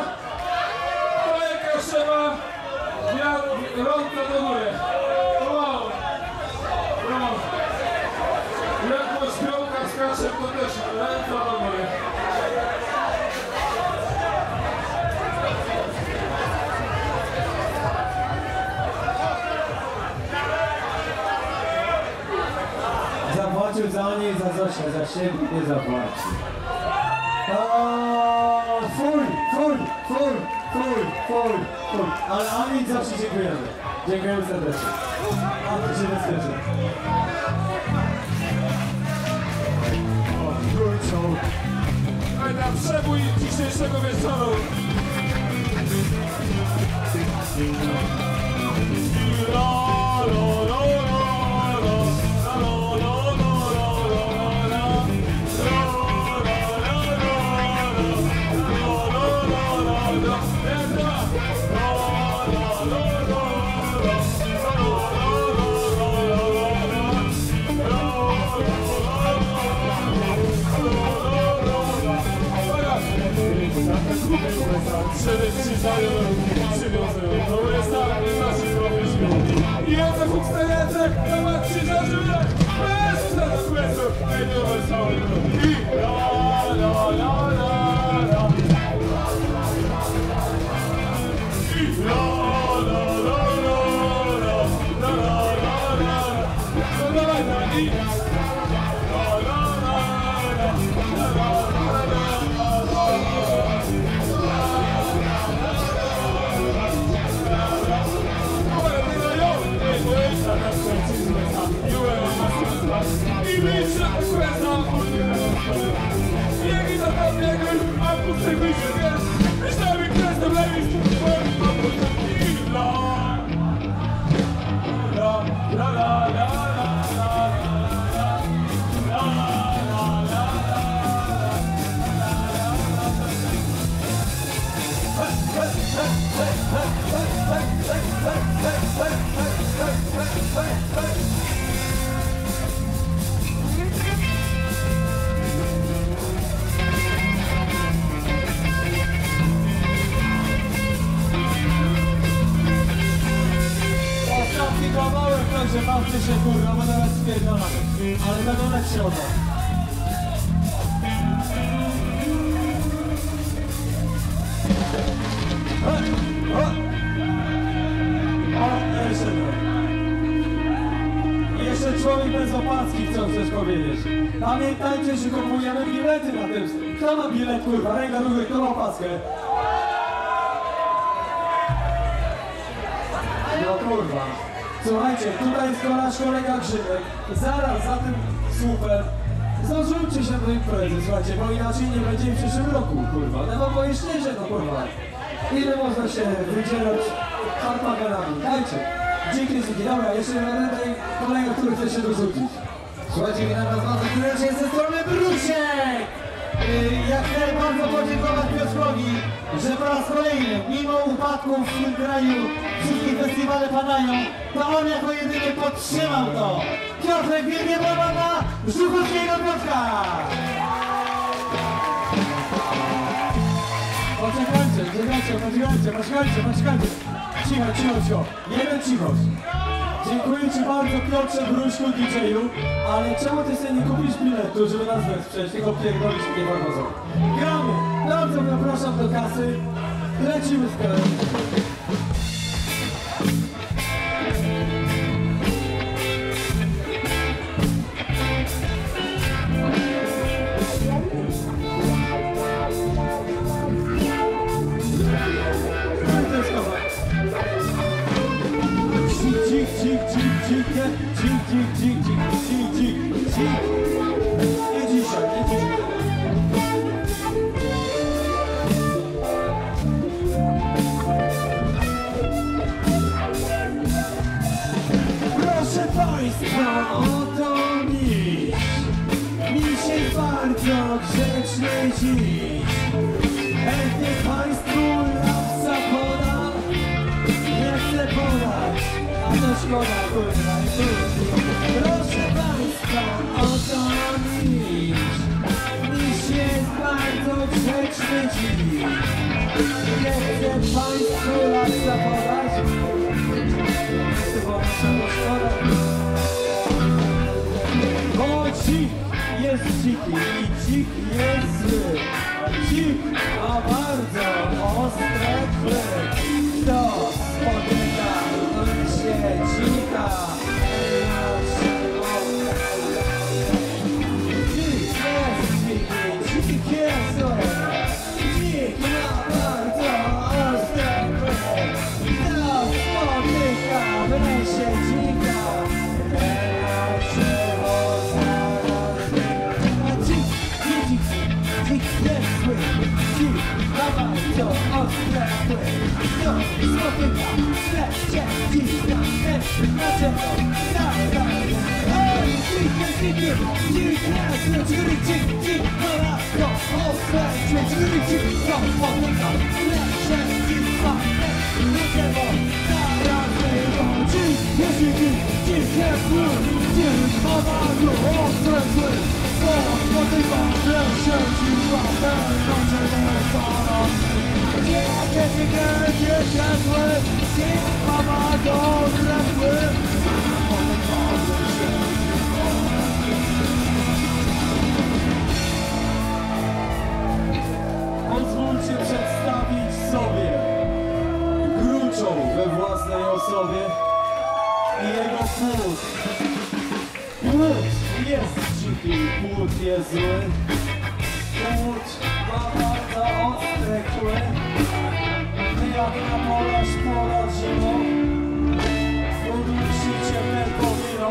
To jest kaszewa. Ja rączę do góry. Wow. Wow. Jak po śpiołkach z kaszem, to też ręce do góry. Zapłacił za nie i za Zosię, za siebie nie zapłacił. Full. Ale Amin zawsze dziękujemy. Dziękujemy serdecznie. Amin się bezpiecznie. Ej, na przebój dzisiejszego wieczoru. Przede wszystkim przywiązują. dobrze, bawcie się kurwa, bo nawet spierdolamy. Ale będą lepsze od nas. Jeszcze człowiek bez opaski, co chcesz powiedzieć. Pamiętajcie, że kupujemy bilety na tym. Kto ma bilet, kurwa? Ręka do góry, kto ma opaskę? No kurwa. Słuchajcie, tutaj jest nasz kolega Grzybek. Zaraz za tym słupem zdążycie się do imprezy, słuchajcie, bo inaczej nie będzie w przyszłym roku, kurwa. No bo jeszcze nie, że to kurwa. Ile można się wydzierać harpaganami? Dajcie. Dzięki, dobra, jeszcze jeden kolega, który chce się dorzucić. Słuchajcie, witam was bardzo serdecznie ze strony Brusiek! Ja chcę bardzo podziękować Piotrkowi, że po raz kolejny, mimo upadków w tym kraju, wszystkie festiwale padają, to on jako jedyny podtrzymał to. Piotrek, wielkie brawa dla Żuchowskiego Piotrka! Poczekajcie. Cicho. Jeden cichość. Dziękuję ci bardzo, Piotrze, Bruśku, DJ-u, ale czemu ty sobie nie kupisz biletu, żeby nas wesprzeć, tylko pierdolisz mnie bardzo. Gramy! Bardzo zapraszam do kasy. Lecimy z kolei. Proszę Państwa, oto mi się bardzo grzeczny dziś. Chętnie Państwu lapsa podam, nie chcę podać, a to szkoda, kurwa, proszę Państwa, oto miś jest bardzo grzeczny dziś. Nie chcę Państwu lapsa podać, bo dzik jest dziki i dzik jest zły. Dzik ma bardzo ostre kły. Kto spotyka, to się dzika. Dzik jest dziki, dzik jest zły. Dzik ma bardzo ostre kły. Kto spotyka, w lesie dzika. Dzik jest zły, dzik ma bardzo ostre kły. Kto spotyka, śledźcie dzika, na czego zabrać. Oj, dzik jest dziki, dzik jest zły, dzik ma bardzo ostre kły. Kto spotyka, śledźcie dzika, na czego zabrać. Dzik jest dziki, dzik jest zły, dzik ma bardzo ostre kły. Kto spotyka, śledźcie dzika, na czego zabrać. Pozwólcie przedstawić sobie Gruczą we własnej osobie i jego płód. Płód jest dziki, płód jest zły. Płód ma bardzo ostre kły. Jak na pola zimą, udusicie pełpowiną.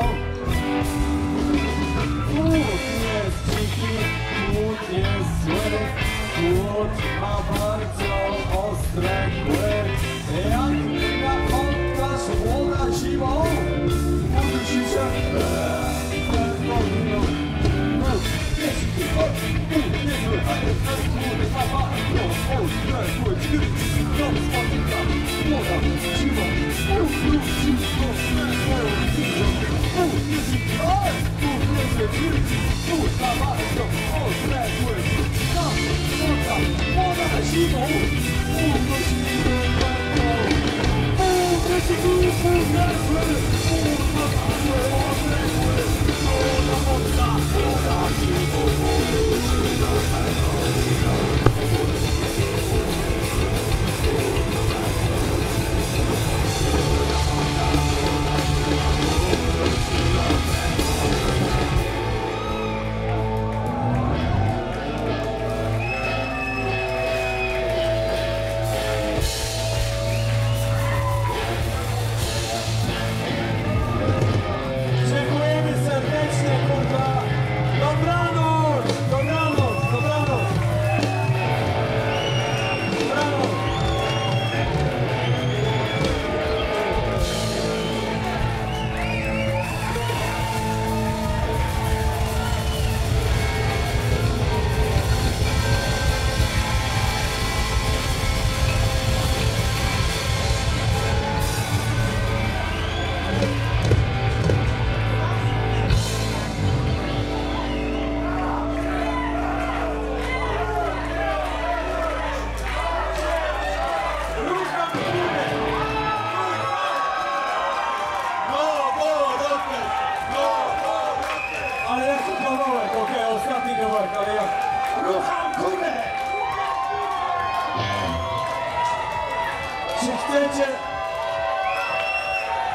Płód jest dziki, płód jest zły. Płód ma bardzo ostre kły. Jak na pola zimą, udusicie pełpowiną. Jest dziki, płód jest zły. Płód ma bardzo ostre kły. Kto spotyka, młoda, siła,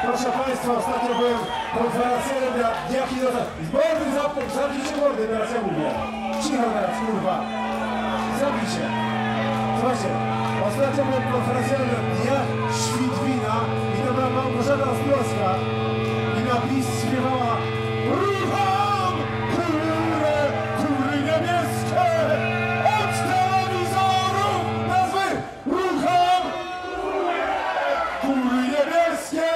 Proszę Państwa, ostatnio byłem konferencjerem dla Diaki do... Bordy zabijcie bordy, teraz ja mówię. Cicho teraz, kurwa. Zabijcie. Słuchajcie, ostatnio byłem konferencjerem dla Diak Świdwina i to była Małgorzata Ostrowska i na bis śpiewała Rucham kury niebieskie od telewizoru nazwy Rucham kury niebieskie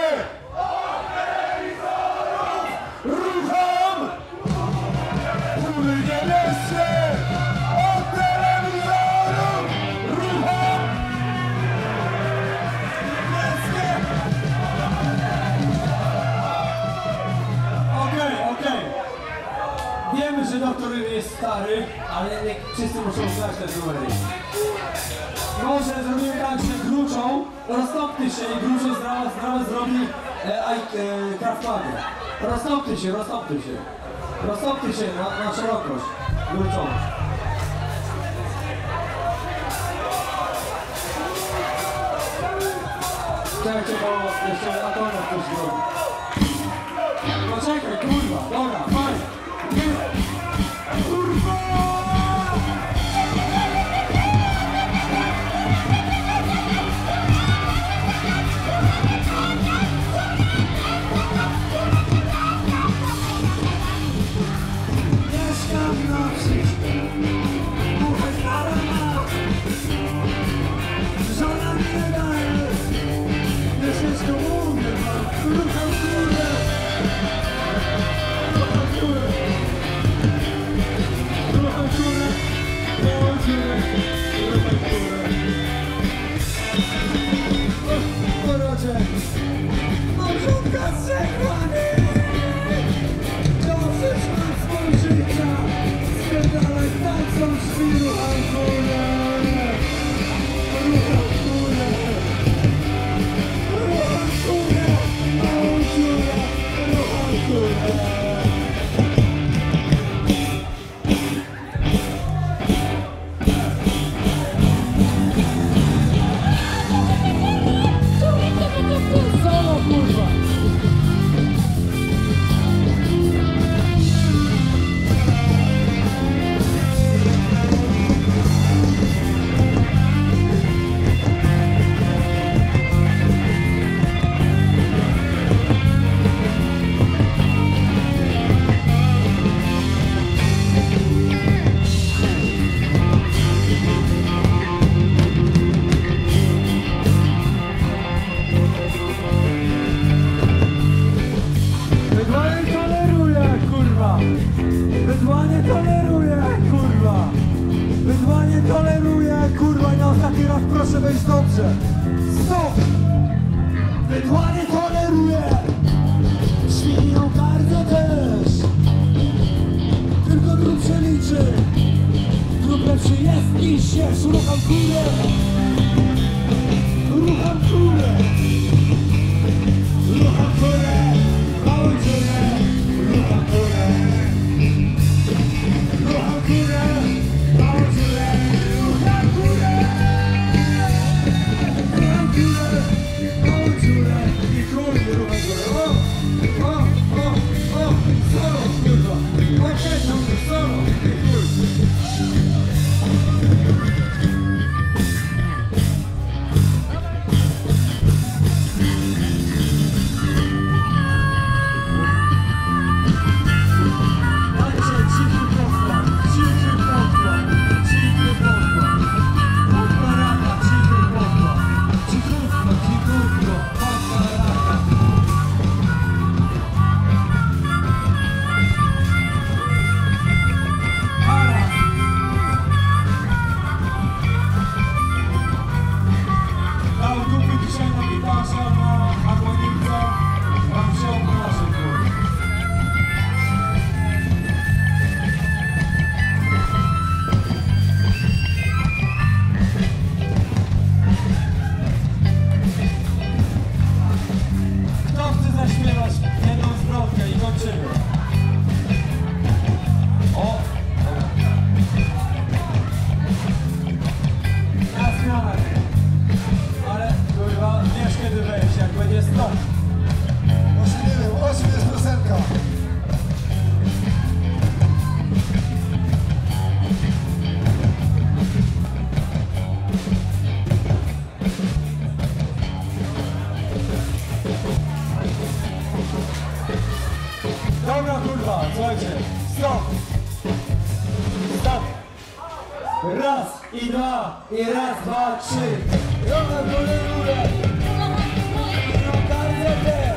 od telewizorów Rucham kury niebieskie od telewizorów Rucham niebieskie. Okej. Wiemy, że doktor jest stary, ale nie wszyscy muszą znać te numery. Może zrobimy tak, że Gruczą roztopty się i Gruczą zdrowo zrobi Kraftmagę. Roztopty się. Roztopty się na szerokość. Gruczą. Czekajcie, bo jeszcze Atona ktoś zrobi. Poczekaj, kurwa, dobra, fajnie. Kurwa! Mieszkam na wsi, mówię stara ma. Żona mi nie daje, mieszeczko mówię mam. Rucham kurę, rucham kurę. Rucham kurę, rucham kurę, rucham kurę. Porodzie, małżonka zrzekła mnie. Dosyć mam swój życia, spierdalaj tańcą drzwi, rucham kurę. Rucham kurę. Rucham kurę, małą dziurę, rucham kurę. Solo kurwa! Bydła nie toleruje, kurwa! Bydła nie toleruje, kurwa! I na ostatni raz proszę wejść dobrze! Stop! Bydła nie toleruje! Świnią bardzo też! Tylko grób się liczy! Grób lepszy jest niż jest! Rucham kurę! Rucham kurę! Rucham kurę! Małą dziurę! Rucham kurę! Rucham kurę, małą dziurę, rucham kurę. Rucham kurę, małą dziurę i kurwa rucham kurę. Solo kurwa, okej, solo i kurwa. kurwa, słuchajcie, stop! Stop! Raz i dwa, i raz, dwa, trzy. Roga, górę, górę. Roga, górę.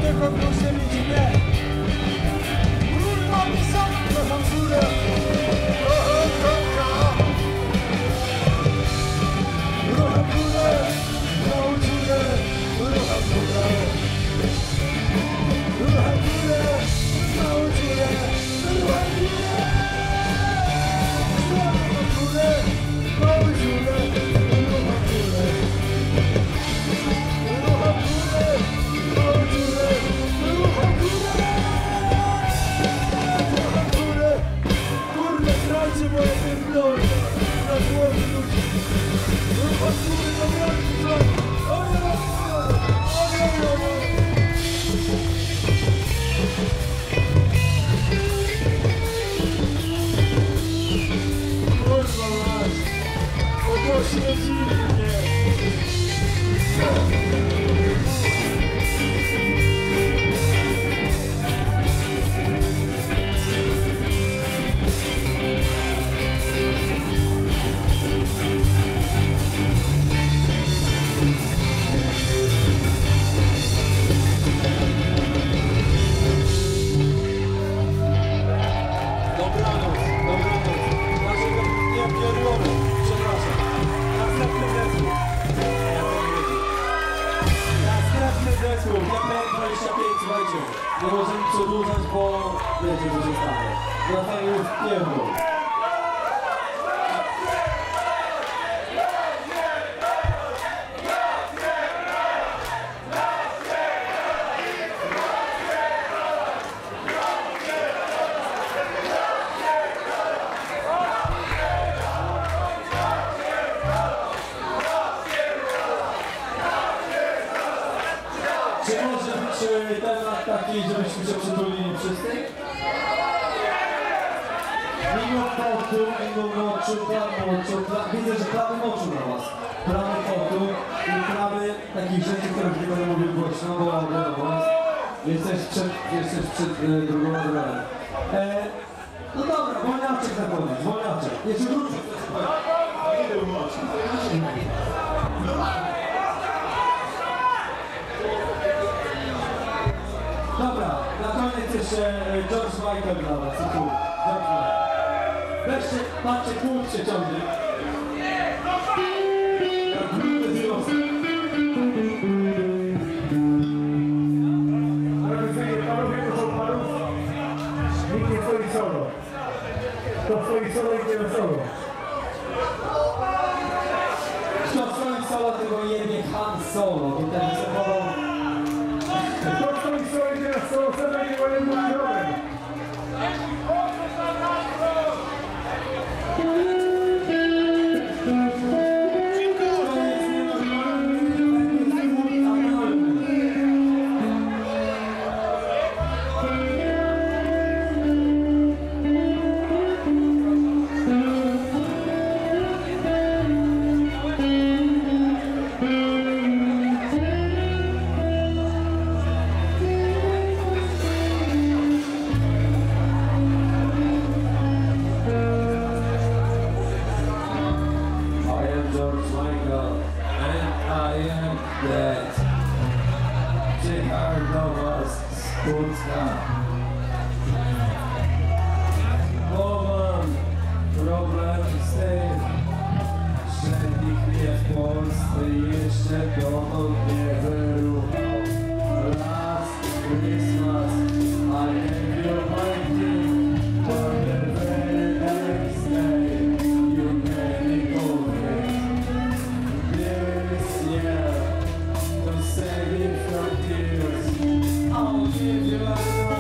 Tylko proszę mieć mnie. Kurwa, mi są, kocham górę. Roga, górę. Małą górę. Roga, górę. Roga, górę. Małą górę. Roga, górę. Nie możemy przedłużać, bo wiecie, co się stanie. Wracają już w pierdol. Czy może być temat taki, żebyśmy się przytulili wszyscy? Mimo potu, mimo moczu, widzę, że prawy moczu na was. Prawy potu i prawy takich rzeczy, których nie będę mówił głośno, bo wiadomo, jesteś przed drugą drogą. No dobra, wolniaczek zachodzić, wolniaczek. Jeszcze wrócę. Dobra, na koniec jeszcze George Michael dla was. Weźcie, patrzcie, kłód się ciągnie. Jak grupy z losem. Panowie, proszę panów, nikt nie stoi solo. Kto stoi solo, idzie na solo. Kto stoi solo, tego jebie Han Solo. To ten zawołał. Kto stoi solo, idzie na solo, co będzie moim problem. Problem z tym, że nikt mnie w Polsce jeszcze dotąd nie wyruchał. Last Christmas, I gave you my gift, but the very next day, you made me over. This year, to save you from tears, I'll give you another.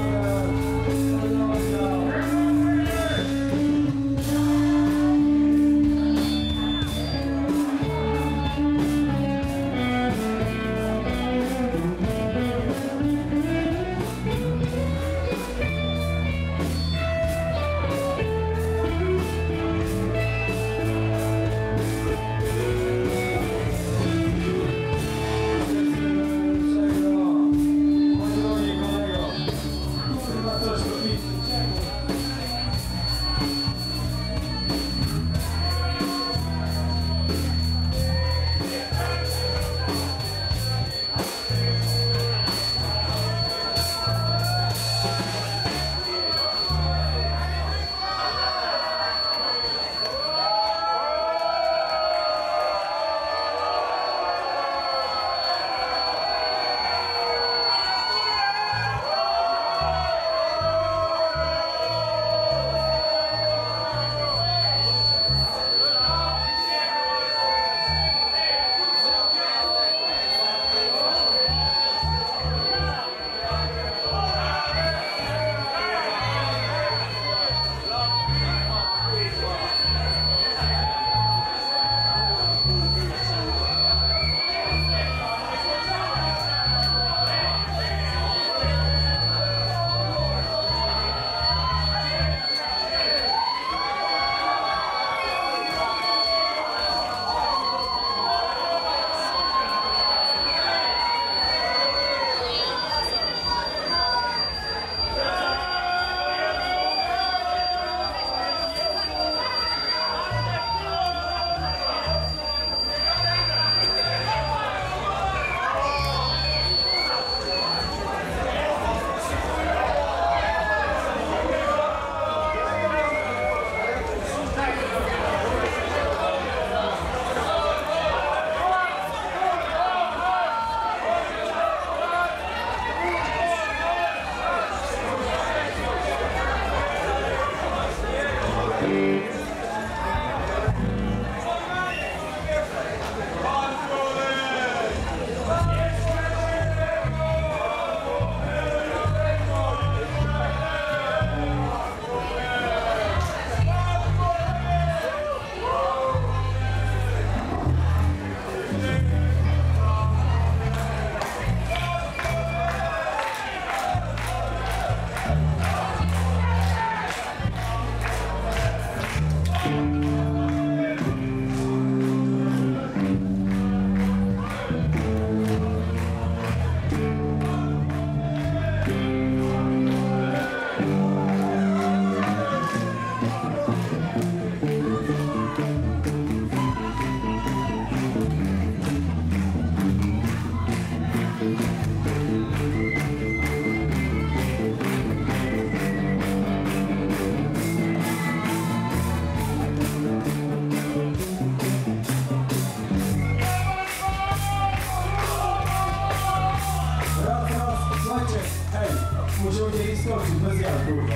umieli skoczyć bez jad, kurwa.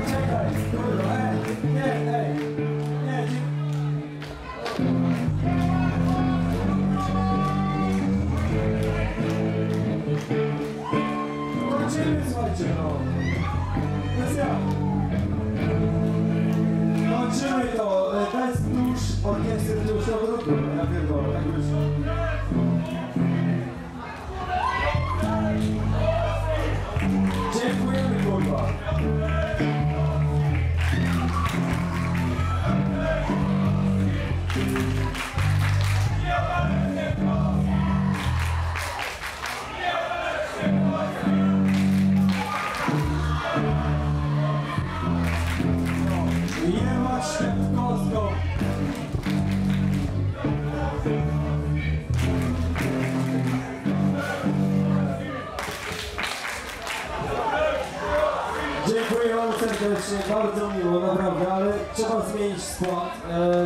Czekaj, kurwa, nie, kończymy, słuchajcie, no. Bez jad. Kończymy to, bez dusz, orkiestry już na wrótu, ja pierdolę, tak wyszło. Dziękujemy, kurwa. Jebać Szepkowską. Dziękuję wam serdecznie, bardzo miło, naprawdę, ale trzeba zmienić skład.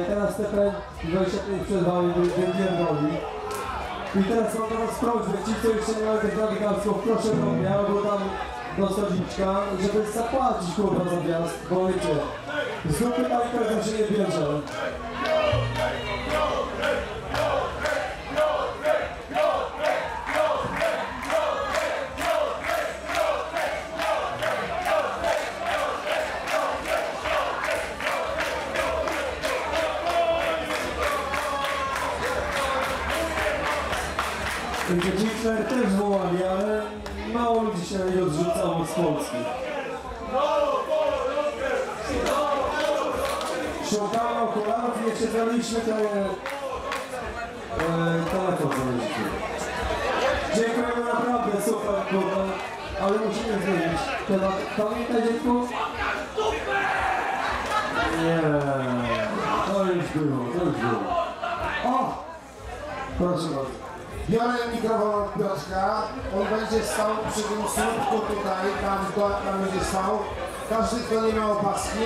Teraz TPN 25 przed wami wypierdoli. I teraz mam do was prośbę, ci co jeszcze nie mają tych nawigacji, proszę do mnie, albo tam do Stoliczka, żeby zapłacić kurwa za wjazd, bo wiecie, z grupy tajka się nie bierze. Hitler też wołali, ale mało ludzi się nie odrzucało z Polski. Szukamy okularów i jeszcze znaleźliśmy telefon znaleźliśmy. Dziękujemy naprawdę, super, kurwa, ale musimy zmienić. Pamiętaj, dziecku? Nie, to już było, to już było. O! Proszę bardzo. Biorę mikrofon od Piotrka, on będzie stał przy tym słupku tutaj, tam będzie stał. Każdy, kto nie miał opaski,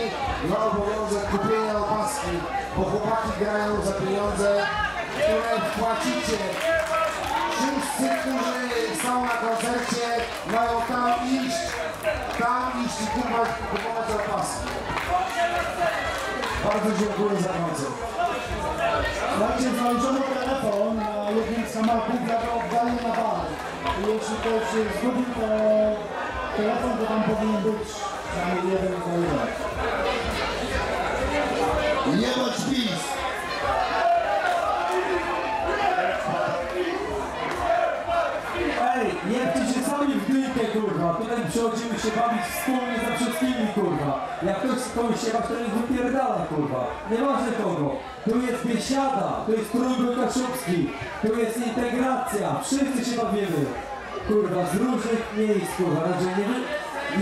ma obowiązek kupienia opaski, bo chłopaki grają za pieniądze, które płacicie. Wszyscy, którzy są na koncercie, mają tam iść i kupować opaski. Bardzo dziękuję za koncert. Macie załączony telefon na jednym z samochodów, ja go oddaję na bar. I jeśli ktoś zgubił telefon, to tam powinien być przynajmniej jeden znajomych. Jebać PiS! Ej, jebcie się sami w dynkę, kurwa. Tutaj przychodzimy się bawić wspólnie za wszystkimi, kurwa. Jak ktoś komuś się to nie wypierdala, kurwa. Nieważne kogo. Tu jest biesiada, tu jest Trójbój Kaszubski, tu jest integracja. Wszyscy się bawimy. Kurwa, z różnych miejsc, kurwa. Raczej nie wy...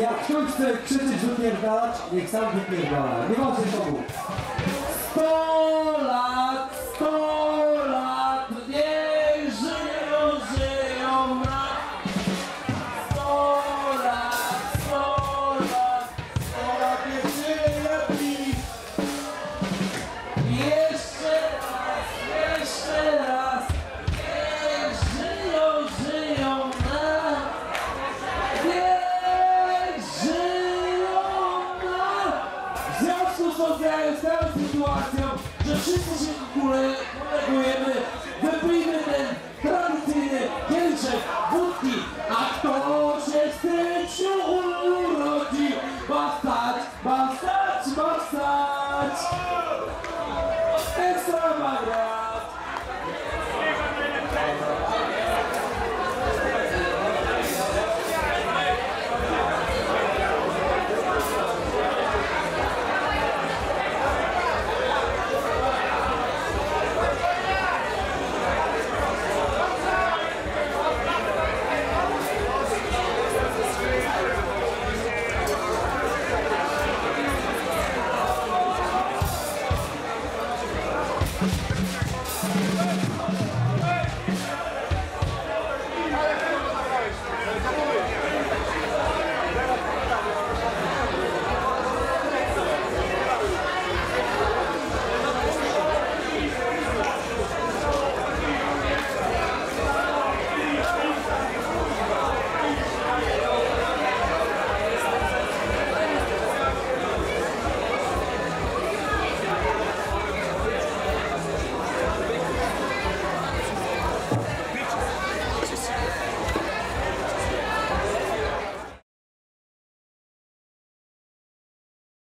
Jak ktoś chce krzyczeć, wypierdalać, niech sam wypierdala. Nieważne komu. 100 lat, 100